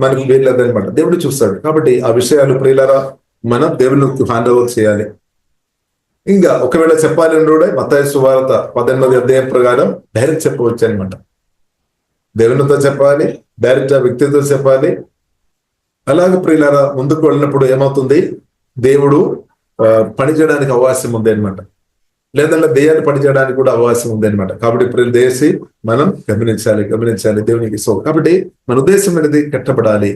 మనకు వీల్లేదనమాట. దేవుడు చూస్తాడు. కాబట్టి ఆ విషయాలు ప్రియులారా మనం దేవునికి హ్యాండ్ ఓవర్ చేయాలి. ఇంకా ఒకవేళ చెప్పాలి అంటే మత్తయి సువార్త 18వ అధ్యాయం ప్రకారం డైరెక్ట్ చెప్పవచ్చు అనమాట. దేవునితో చెప్పాలి, డైరెక్ట్ ఆ వ్యక్తితో చెప్పాలి. అలాగే ప్రియులారా ముందుకు వెళ్ళినప్పుడు ఏమవుతుంది, దేవుడు పని చేయడానికి అవకాశం ఉంది అనమాట. లేదంటే దెయ్యాన్ని పని చేయడానికి కూడా అవకాశం ఉంది అనమాట. కాబట్టి ప్రియులు దేశి మనం గమనించాలి దేవునికి. సో కాబట్టి మన ఉద్దేశం అనేది కట్టబడాలి,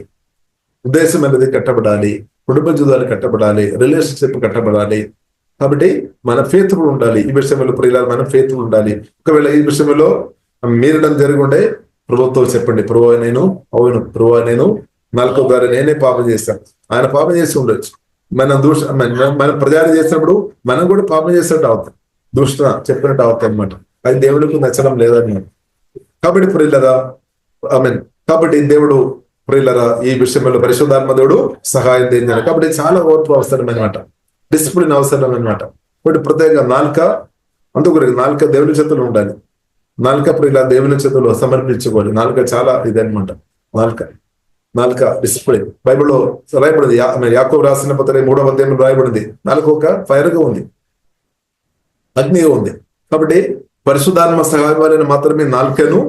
కుటుంబ జీవితాలు కట్టబడాలి, రిలేషన్షిప్ కట్టబడాలి. కాబట్టి మన ఫెయిత్ఫుల్ ఉండాలి. ఈ విషయంలో ప్రియులారా మనం ఫెయిత్ఫుల్ ఉండాలి. ఒకవేళ ఈ విషయంలో మీరడం జరుగుండే ప్రభుత్వం చెప్పండి, ప్రభువా నేను నాలుగో ద్వారా నేనే పాపం చేశాను. ఆయన పాపం చేసి ఉండొచ్చు. మనం ప్రచారం చేసినప్పుడు మనం కూడా పాపం చేసినట్టు అవుతాం, దూషణ చెప్పినట్టు అవుతాం అనమాట. అది దేవుడికి నచ్చడం లేదన్నమాట. కాబట్టి ప్రియులరా కాబట్టి దేవుడు ప్రియులరా ఈ విషయంలో పరిశుద్ధాత్మ దేవుడు సహాయం చేయాలి. కాబట్టి చాలా ఓర్పు అవసరం అనమాట, డిసిప్లిన్ అవసరం అనమాట. కాబట్టి ప్రత్యేక నాలుక దేవుని చేతులు ఉండాలి. నాలుక ప్రియుల దేవుని చేతులు సమర్పించుకోవాలి. నాలుక చాలా ఇదనమాట. నాలుక డిసిప్లిన్ బైబిల్లో రాయబడింది. యాకోబు రాసిన పత్రిక 3వ అధ్యాయంలో రాయబడింది. నాలుక ఒక ఫైర్ గా ఉంది, అగ్నిగా ఉంది. కాబట్టి పరిశుద్ధాత్మ సహాయం వలన మాత్రమే నాలుకను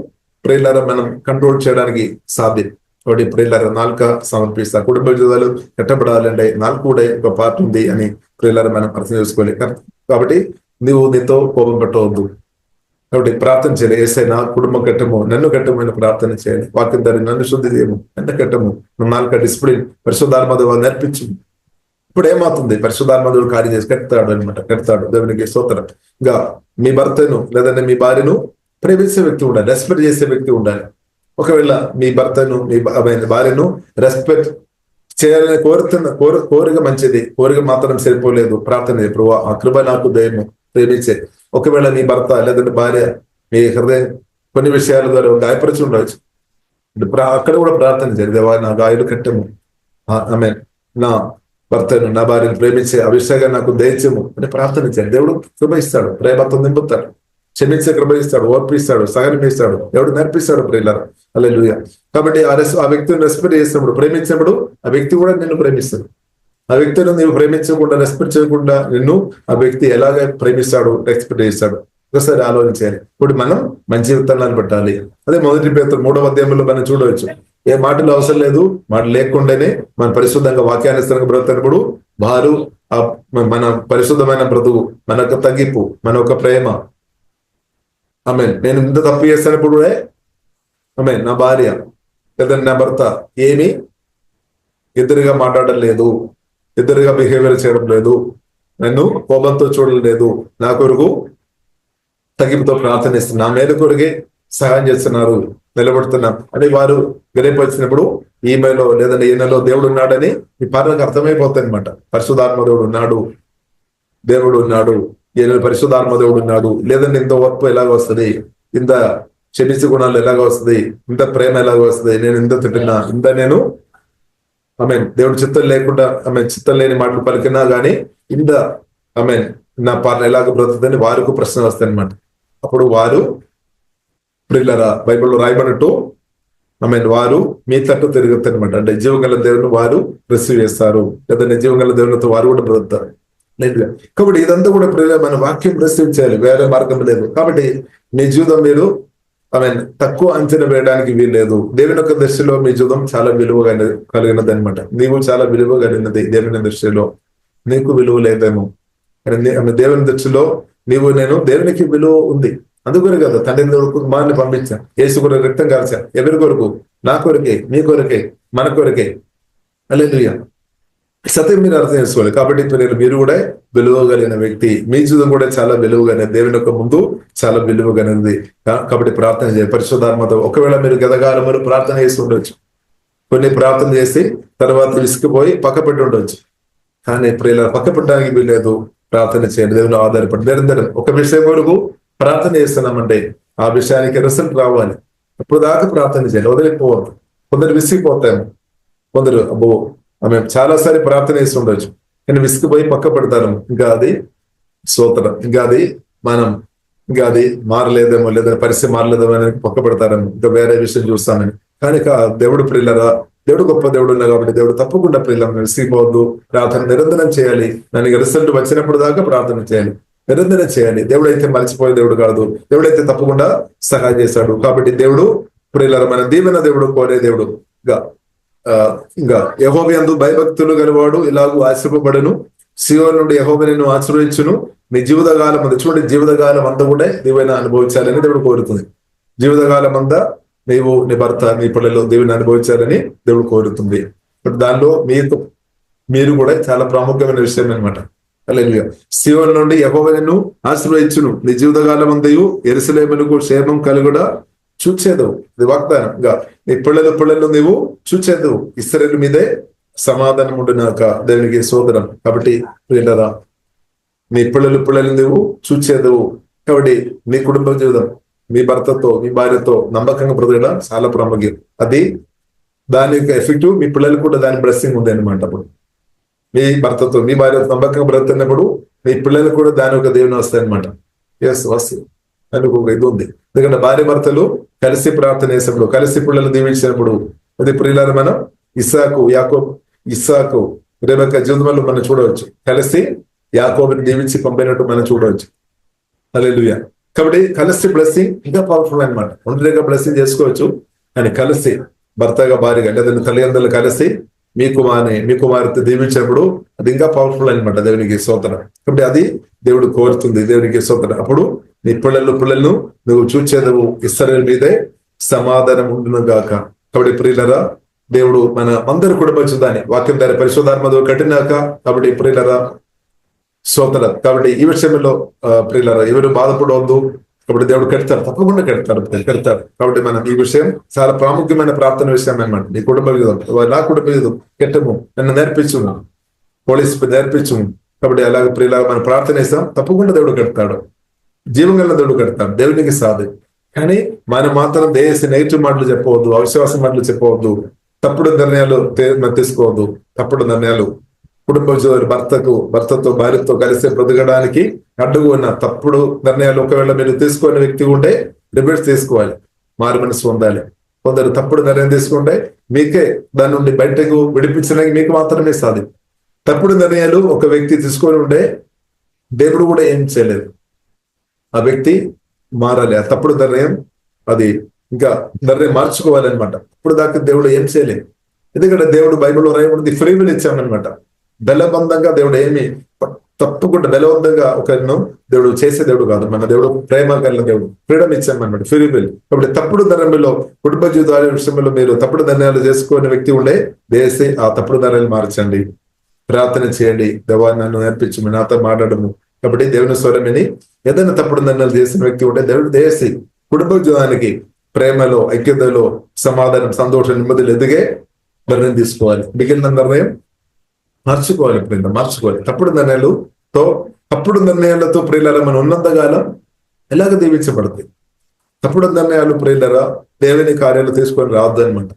ప్రియులారా మనం కంట్రోల్ చేయడానికి సాధ్యం. కాబట్టి ప్రియులారా నాలుక సమర్పిస్తారు. కుటుంబ జీవితాలు కట్టబడాలంటే నాలుక కూడా ఒక పార్ట్ ఉంది అని ప్రియులారా మనం అర్థం చేసుకోవాలి. కాబట్టి నీతో కోపం పెట్టవద్దు. కాబట్టి ప్రార్థన చేయాలి. ఏసై నా కుటుంబం కట్టము, నన్ను కట్టము అని ప్రార్థన చేయాలి. వాక్యం దాన్ని నన్ను శుద్ధి చేయము, నన్ను కట్టము, నాలుక డిసిప్లిన్ పరిశుద్ధాత్మ నేర్పించు. ఇప్పుడు ఏమవుతుంది, పరిశుద్ధాత్మ కార్యం చేసి కడతాడు. దేవునికి స్తోత్రం. ఇంకా మీ భర్తను లేదంటే మీ భార్యను ప్రేమించే వ్యక్తి ఉండాలి, రెస్పెక్ట్ చేసే వ్యక్తి ఉండాలి. ఒకవేళ మీ భర్తను మీ భార్యను రెస్పెక్ట్ చేయాలని కోరిక మంచిది, కోరిక మాత్రం సరిపోలేదు. ప్రార్థన ప్రభువా ఆ కృప నాకు దయము ప్రేమించే. ఒకవేళ మీ భర్త లేదంటే భార్య మీ హృదయం కొన్ని విషయాల ద్వారా గాయపరిచి ఉండవచ్చు, అక్కడ కూడా ప్రార్థన చేయాలి. దేవా నా గాయాలు కట్టము, నా భర్తను నా భార్యను ప్రేమించే అభిషేకం నాకు దయచేము అని ప్రార్థన చేయాలి. దేవుడు కృప ఇస్తాడు, ప్రేమతో నింపుతాడు, క్షమించే కృప ఇస్తాడు, ఓర్పిస్తాడు, సహనమిస్తాడు, దేవుడు నేర్పిస్తాడు ప్రియులారా. హల్లెలూయా. కాబట్టి ఆ వ్యక్తిని రెస్పెక్ట్ చేసినప్పుడు, ప్రేమించినప్పుడు ఆ వ్యక్తి కూడా నిన్ను ప్రేమిస్తాడు. ఆ వ్యక్తిని నీవు ప్రేమించకుండా, రెస్పెక్ట్ చేయకుండా నిన్ను ఆ వ్యక్తి ఎలాగ ప్రేమిస్తాడు, రెస్పెక్ట్ చేస్తాడు, ఒకసారి ఆలోచించాలి. ఇప్పుడు మనం మంచి విత్తనాలు పెట్టాలి. అదే 1 పేతురు 3వ అధ్యాయంలో మనం చూడవచ్చు. ఏ మాటలు అవసరం లేదు, మాటలు లేకుండానే మన పరిశుద్ధంగా వాక్యానుసారంగా బ్రతుకున్నప్పుడు వారు మన పరిశుద్ధమైన బ్రతుకు, మన యొక్క తగ్గింపు, మన యొక్క ప్రేమ. నేను ఇంత తప్పు చేసినప్పుడు నా భార్య లేదా నా భర్త ఏమి ఎదురుగా మాట్లాడడం లేదు, ఎదురుగా బిహేవియర్ చేయడం లేదు, నన్ను కోపంతో చూడలేదు, నా కొరకు తగ్గింపుతో ప్రార్థనిస్తున్నారు, నా మేలు కొరకే సహాయం చేస్తున్నారు, నిలబడుతున్నాం అని వారు వినపరిచినప్పుడు ఈమెలో లేదంటే ఈయనలో దేవుడు ఉన్నాడని ఈ పాటలకు అర్థమైపోతాయి అనమాట. పరిశుద్ధాత్మ దేవుడు ఉన్నాడు, దేవుడు ఉన్నాడు, ఈయన పరిశుద్ధాత్మ దేవుడు ఉన్నాడు. లేదంటే ఇంత ఓర్పు ఎలాగ వస్తుంది, ఇంత క్షమించే గుణాలు ఎలాగ వస్తుంది, ఇంత ప్రేమ ఎలాగ వస్తుంది, నేను ఇంత తిట్టినా, ఇంత నేను దేవుడు చిత్తం లేకుండా చిత్తం లేని మాటలు పలికినా గానీ ఇంత నా పాలన ఎలాగ బ్రతుకుతుందని వారికి ప్రశ్న వస్తాయి అనమాట. అప్పుడు వారు ప్రియులారా బైబిల్లో రాయబడినట్టు వారు మీ తట్టు తిరుగుతారు అనమాట. అంటే జీవగల దేవుని వారు రిసీవ్ చేస్తారు, లేదా నిజీవగల దేవునితో వారు కూడా బ్రతుకుతారు. కాబట్టి ఇదంతా కూడా ప్రియుల మన వాక్యం రిసీవ్ చేయాలి, వేరే మార్గం లేదు. కాబట్టి నీ జీవితం మీరు తక్కువ అంచనా వేయడానికి వీల్లేదు. దేవుని యొక్క దృష్టిలో మీ జీవితం చాలా విలువగా కలిగినది అనమాట. నీవు చాలా విలువ కలిగినది దేవుని దృష్టిలో, నీకు విలువ లేదేమో. దేవుని దృష్టిలో నేను దేవునికి విలువ ఉంది. అందుకొరే కదా తండ్రి కుమారుని పంపించాను, యేసు కొరకు రక్తం కాల్చాను. ఎవరి కొరకు? నా కొరకే, మీ కొరకే, మన కొరకే. హల్లెలూయా. సత్యం మీరు అర్థం చేసుకోవాలి. కాబట్టి మీరు కూడా విలువగలిగిన వ్యక్తి, మీ జీవితం కూడా చాలా విలువగానే దేవుని యొక్క ముందు చాలా విలువగానేది. కాబట్టి ప్రార్థన చేయాలి పరిశుద్ధాత్మతో. ఒకవేళ మీరు గతకాలంలో ప్రార్థన చేసి ఉండొచ్చు, కొన్ని ప్రార్థన చేసి తర్వాత విసిగిపోయి పక్క పెట్టి ఉండొచ్చు. కానీ ప్రియుల పక్క పెట్టడానికి వీల్లేదు, ప్రార్థన చేయండి, దేవుని ఆధారపడి నిరంతరం ఒక విషయం కొరకు ప్రార్థన చేస్తున్నామంటే ఆ విషయానికి రిజల్ట్ రావాలి. అప్పుడు దాకా ప్రార్థన చేయాలి, వదిలిపోవద్దు. కొందరు విసిగిపోతాము, కొందరు చాలాసారి ప్రార్థన చేసి ఉండొచ్చు కానీ విసిగిపోయి పక్క పెడతారు. ఇంకా అది స్తోత్రం, ఇంకా అది మారలేదేమో, లేదా పరిస్థితి మారలేదేమో అని పక్క పెడతారేమో, ఇంకా వేరే విషయం చూస్తామని. కానీ దేవుడు ప్రియులరా, దేవుడు గొప్ప దేవుడు ఉన్నా కాబట్టి దేవుడు తప్పకుండా ప్రియులను విసిగిపోవద్దు, ప్రార్థన నిరంతరం చేయాలి. దానికి రిజల్ట్ వచ్చినప్పుడు దాకా ప్రార్థన చేయాలి, నిరంతరం చేయాలి. దేవుడైతే మర్చిపోయే దేవుడు కాదు, దేవుడైతే తప్పకుండా సహాయం చేశాడు. కాబట్టి దేవుడు ప్రియులరా మన దీవెన దేవుడు, కోరే దేవుడు. ఇంకా యెహోవా యందు భయభక్తులు గలవాడు ఇలాగూ ఆశ్రయపబడును, సీయోను నుండి యెహోవా నిన్ను ఆశ్రయించును. నీ జీవితకాలం అంతా చూడండి, జీవితకాలం అంతా కూడా దీవెన అనుభవించాలని దేవుడు కోరుతుంది. జీవితకాలం అంతా నీవు, నీ భర్త, నీ పిల్లలు దీవెన అనుభవించాలని దేవుడు కోరుతుంది. దానిలో మీరు కూడా చాలా ప్రాముఖ్యమైన విషయం అనమాట. హల్లెలూయా. సీయోను నుండి యెహోవా నిన్ను ఆశ్రయించును, నీ జీవితకాలం అంతయు యెరూషలేమునకు క్షేమం కలుగుడా చూచేదు. ఇది వాగ్దానంగా నీ పిల్లలు నీవు చూచేదు. ఇశ్రాయేలు మీదే సమాధానం ఉండునాక. దేవునికి స్తోత్రం. కాబట్టి ప్రియులారా, నీ పిల్లలు నీవు చూచేదు. కాబట్టి నీ కుటుంబ జీవితం, మీ భర్తతో, మీ భార్యతో నమ్మకంగా బ్రతకడం చాలా ప్రాముఖ్యం. అది దాని యొక్క ఎఫెక్ట్ మీ పిల్లలు కూడా దాని బ్లెస్సింగ్ ఉంది అనమాట. అప్పుడు మీ భర్తతో, మీ భార్యతో నమ్మకంగా బ్రతుకున్నప్పుడు మీ పిల్లలు కూడా దాని యొక్క దేవుని వస్తాయి అనమాట. వస్తుంది దానికి ఒక ఇది ఉంది. ఎందుకంటే భార్య భర్తలు కలిసి ప్రార్థన చేసినప్పుడు, కలిసి పిల్లలు దీవించినప్పుడు, అది ప్రియులారా మనం ఇస్సాకు రెబెక్క జీవితంలో మనం చూడవచ్చు. కలిసి యాకోబుని దీవించి పంపినట్టు మనం చూడవచ్చు. హల్లెలూయా. కాబట్టి కలిసి బ్లెస్సింగ్ ఇంకా పవర్ఫుల్ అనమాట. ఒంటరిగా బ్లెస్సింగ్ చేసుకోవచ్చు, కానీ కలిసి భర్తగా భార్యగా లేదంటే తల్లిదండ్రులు కలిసి మీ కుమార్తె దీవించినప్పుడు అది ఇంకా పవర్ఫుల్ అనమాట. దేవునికి స్తోత్రం. కాబట్టి అది దేవుడు కోరుతుంది. దేవునికి స్తోత్రం. అప్పుడు నీ పిల్లలను నువ్వు చూచేదవు, ఇశ్రాయేలు మీదే సమాధానం ఉండును గాక. కాబట్టి ప్రియులరా, దేవుడు మన అందరి కుటుంబ చూద్దాన్ని వాక్యం ద్వారా పరిశుద్ధాత్మతో కట్టినాక. కాబట్టి ప్రియులరా స్తోత్రం. కాబట్టి ఈ విషయంలో ప్రియులరా ఎవరు బాధపడవద్దు. కాబట్టి దేవుడు కడతాడు, తప్పకుండా కడతాడు. కాబట్టి మనం ఈ విషయం చాలా ప్రాముఖ్యమైన ప్రార్థన విషయం అనమాట. నీ కుటుంబ విధం, నా కుటుంబ విధం కెట్టము, నన్ను నేర్పించుము, పోలీసు నేర్పించుము. కాబట్టి అలాగే ప్రియులాగా మనం ప్రార్థన చేస్తాం, తప్పకుండా దేవుడు కడతాడు. జీవంగల దేవుడు కడతాడు. దేవునికి సాధి. కానీ మనం మాత్రం నెగిటివ్ మాటలు చెప్పవద్దు, అవిశ్వాసం మాటలు చెప్పవద్దు, తప్పుడు నిర్ణయాలు తీసుకోవద్దు. తప్పుడు నిర్ణయాలు కుటుంబ భర్తతో భార్యతో కలిసి బ్రతకడానికి అడ్డుగా ఉన్న తప్పుడు నిర్ణయాలు ఒకవేళ మీరు తీసుకునే వ్యక్తి ఉంటే రివర్స్ తీసుకోవాలి, మారు మనసు పొందాలి. కొందరు తప్పుడు నిర్ణయం తీసుకుంటే మీకే దాని నుండి బయటకు విడిపించడానికి మీకు మాత్రమే సాధ్యం. తప్పుడు నిర్ణయాలు ఒక వ్యక్తి తీసుకొని ఉంటే దేవుడు కూడా ఏం చేయలేదు, ఆ వ్యక్తి మారాలి. ఆ తప్పుడు నిర్ణయం అది ఇంకా నిర్ణయం మార్చుకోవాలన్నమాట. ఇప్పుడు దాకా దేవుడు ఏం చేయలేదు. ఎందుకంటే దేవుడు బైబిల్లో రాయబడింది ఫ్రీ విల్ ఇచ్చామన్నమాట. బలబంధంగా దేవుడు ఏమి తప్పకుండా బలవంతంగా ఒకరిను దేవుడు చేసే దేవుడు కాదు. మన దేవుడు ప్రేమ కలిగిన దేవుడు, ఫ్రీడమ్ ఇచ్చామన్నమాట, ఫ్రీ విల్. కాబట్టి తప్పుడు నిర్ణయంలో కుటుంబ జీవితాల విషయంలో మీరు తప్పుడు నిర్ణయాలు చేసుకునే వ్యక్తి ఉండే వేసి ఆ తప్పుడు నిర్ణయాలు మార్చండి. ప్రార్థన చేయండి. దేవా నన్ను నేర్పించు, నాతో మాట్లాడము. కాబట్టి దేవుని స్వరం విని ఏదైనా తప్పుడు నిర్ణయాలు చేసిన వ్యక్తి ఉంటే దేవుడు దేశి కుటుంబ జీవానికి ప్రేమలో, ఐక్యతలో, సమాధానం, సంతోషం, నెమ్మదిలో ఎదిగే నిర్ణయం తీసుకోవాలి. మిగిలిన నిర్ణయం మార్చుకోవాలి. మార్చుకోవాలి. తప్పుడు నిర్ణయాలతో ప్రియులారా మనం ఉన్నంతకాలం ఎలాగ దీవించబడుతుంది. తప్పుడు నిర్ణయాలు ప్రియులారా దేవుని కార్యాలు తీసుకొని రావద్దు అనమాట.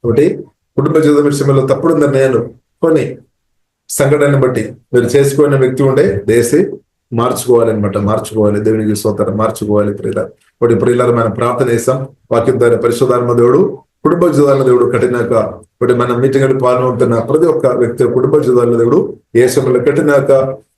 కాబట్టి కుటుంబ జీవితం విషయంలో తప్పుడు నిర్ణయాలు కొన్ని సంఘటనని బట్టి మీరు చేసుకున్న వ్యక్తి ఉండే దేశీ మార్చుకోవాలన్నమాట. మార్చుకోవాలి. దేవునికి స్తోత్రం. మార్చుకోవాలి ప్రియులారా. ఒకటి ప్రియులారా మనం ప్రార్థన చేస్తాం. వాక్యం ద్వారా పరిశుద్ధాత్మ దేవుడు కుటుంబ జీవితాల దేవుడు కట్టినాక, ఒకటి మన మీటింగ్ పాల్గొంటున్న ప్రతి ఒక్క వ్యక్తి కుటుంబ జీవితాల దేవుడు ఏ సమయంలో కట్టినాక,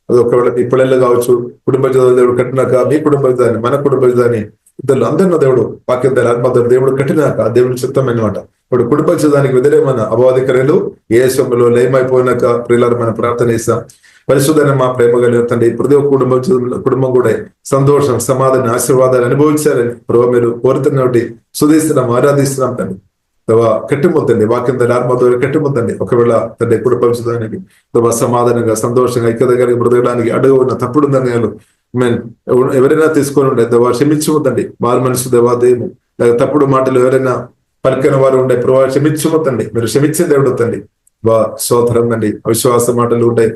అది ఒకవేళ మీ పిల్లలు కావచ్చు, కుటుంబ జీవితాల దేవుడు కట్టినాక మీ కుటుంబ జీవితాన్ని, మన కుటుంబ జీవితాన్ని, ఇద్దరు అందరిలో దేవుడు వాక్యం ద్వారా ఆత్మ దేవుడు కట్టినాక దేవుని చిత్తం అనమాట. ఇప్పుడు కుటుంబ జీవితానికి వ్యతిరేకమైన అపవాదికరలు ఏ సమయంలో లయమైపోయినాక ప్రియులారా మనం ప్రార్థన చేస్తాం. పరిశుద్ధమైన మా ప్రేమ కలిగిన తండ్రి, ప్రతి ఒక్క కుటుంబం కూడా సంతోషం, సమాధానం, ఆశీర్వాదాలు అనుభవించాలని ప్రభావ మీరు కోరుతున్నటువంటి సుధీస్తున్నాం, ఆరాధిస్తున్నాం తండ్రి. కట్టుముద్దండి వాక్యం ద్వారా ఆత్మ ద్వారా కట్టుముద్దండి. ఒకవేళ తండ్రి కుటుంబ జీవితానికి సమాధానంగా, సంతోషంగా, ఐక్యత కలిగి బ్రతకడానికి అడుగు ఉన్న తప్పుడు నిర్ణయాలు ఎవరైనా తీసుకొని ఉండే దేవా క్షమించవద్దండి. వారి మనసు దేవా దేము తప్పుడు మాటలు ఎవరైనా పలికిన వారు ఉండే ప్రభావ క్షమించవద్దండి. మీరు క్షమించే దేవుడు తండ్రి. స్తోత్రం తండ్రి. అవిశ్వాస మాటలు ఉంటాయి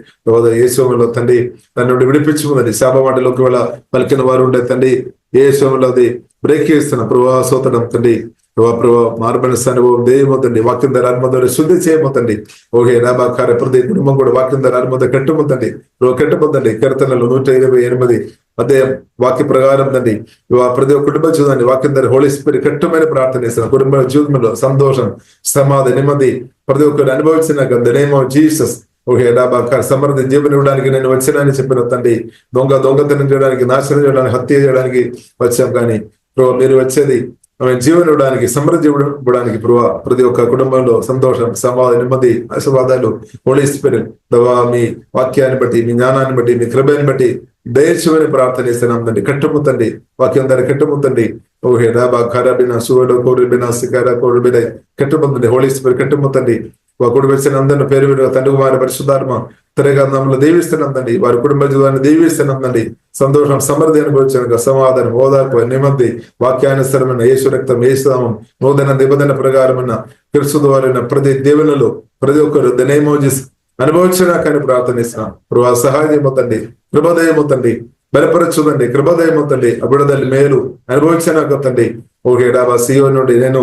యేసులో తండ్రి నన్ను విడిపించుకుందండి. శాప మాటలు ఒకవేళ పలికిన వారు ఉండే తండ్రి యేసులో అది బ్రేక్ చేస్తున్న ప్రభావ స్తోత్రం తండ్రి. ప్రభావ మార్మనస్ అనుభవం దేయమవుతండి. వాక్యం ద్వారా ఆత్మతో శుద్ధి చేయమవుతండి. ఓహే నాబాకార ప్రతి కుటుంబం కూడా వాక్యం ద్వారా ఆత్మతో కట్టుముద్దండి. కట్టుముద్దండి. కీర్తనలు 128 అధ్యాయం వాక్య ప్రకారం తండ్రి ప్రతి ఒక్క కుటుంబ జీవితాన్ని వాక్యం ద్వారా హోలీ స్పిరిట్ కట్టుమని ప్రార్థన చేస్తున్న కుటుంబ జీవితంలో సంతోషం, సమాధానం, నెమ్మది ప్రతి ఒక్కరు అనుభవించినాక ద నేమ్ ఆఫ్ జీసస్ ఓకే నాబాకార సమృద్ధి జీవనం ఇవ్వడానికి నేను వచ్చానని చెప్పిన తండ్రి. దొంగతనం చేయడానికి, నాశనం చేయడానికి, హత్య చేయడానికి వచ్చాం. కానీ మీరు వచ్చేది జీవనం ఇవ్వడానికి, సమృద్ధి ఇవ్వడానికి ప్రభావ ప్రతి ఒక్క కుటుంబంలో సంతోషం, సమాధానం, నెమ్మది, ఆశీర్వాదాలు హోలీ స్పిరిట్ మీ వాక్యాన్ని బట్టి, మీ జ్ఞానాన్ని బట్టి, మీ కృపని బట్టి దయచేయమని ప్రార్థన చేస్తున్నాం తండ్రి. కట్టుముతండి వాక్యం ద్వారా కట్టుముతండి. ఓహే రాబా ఖరాబిన సువలో కోరిబిన సికారా కోరిబిన కట్టుముతండి. హోలీ స్పిరిట్ కట్టుముతండి. కుటుంబ వచ్చిన అందరిని పేరు మీద తండ్రి వారి పరిశుద్ధాత్మ త్వరగా నమ్మలు దీవిస్తున్నాం తండ్రి. వారి కుటుంబ జీవితాన్ని దీవిస్తున్నాం తండ్రి. సంతోషం, సమృద్ధి అనుభవించాక సమాధానం, ఓదార్పు, నెమ్మది, వాక్యానుసరమైన యేసు రక్తం, యేసునామం, నూతన నిబంధన ప్రకారమైన క్రీస్తు ద్వారా ప్రతి దేవునిలో ప్రతి ఒక్కరు ద నేమ్ ఆఫ్ జీసస్ అనుభవించినాకని ప్రార్థనిస్తున్నాం. ప్రభా సహాయమవుతండి, కృపదయమవుతండి, బలపరచుదండి, కృపదయమవుతండి, అభివృద్ధి మేలు అనుభవించినాక తండ్రి. ఓకే డాబా సియోన్ నుండి నేను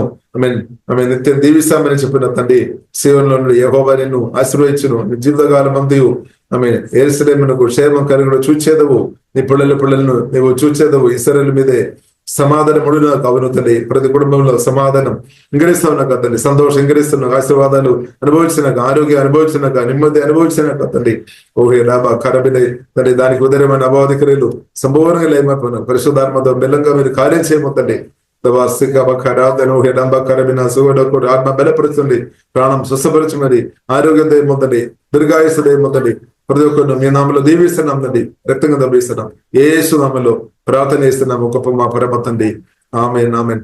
ఆమె నిత్యం దీవిస్తామని చెప్పిన తండ్రి. సియోన్లో నుండి యెహోవా నిన్ను ఆశీర్వదించును, నీ జీవితకాలం అంతయు ఆమె యెరూషలేమునకు క్షేమం కలుగును చూచేదవు, నీ పిల్లలను నీవు చూచేదవు. ఇశ్రాయేలు మీదే సమాధానం నాకు అవును తండ్రి. ప్రతి కుటుంబంలో సమాధానం ఇంకరిస్తున్నాక తండ్రి, సంతోషం ఇంకరిస్తున్నాక, ఆశీర్వాదాలు అనుభవించినాక, ఆరోగ్యం అనుభవించినాక, నెమ్మది అనుభవించినాక తండ్రి. ఓహే రాబా కరబినై తండ్రి దానికి ఉదయమైన అభాధికరులు సంపూర్ణంగా లేకపోయినా పరిశుద్ధాత్మతో బెల్లంగా మీరు కార్యం చేయమతండి. ఆత్మ బలపరుస్తుంది, ప్రాణం స్వస్థపరచమని, ఆరోగ్యం దయమొందండి, దీర్ఘాయుస్సు దయమొందండి. ప్రతి ఒక్కరు మీ నామలో దీవిస్తున్నాం తండ్రి, రక్తంగా దబ్బిస్తున్నాం. యేసు నామలో ప్రార్థన చేస్తున్నాము గొప్ప మా పరమ తండ్రి. ఆమేన్ ఆమేన్.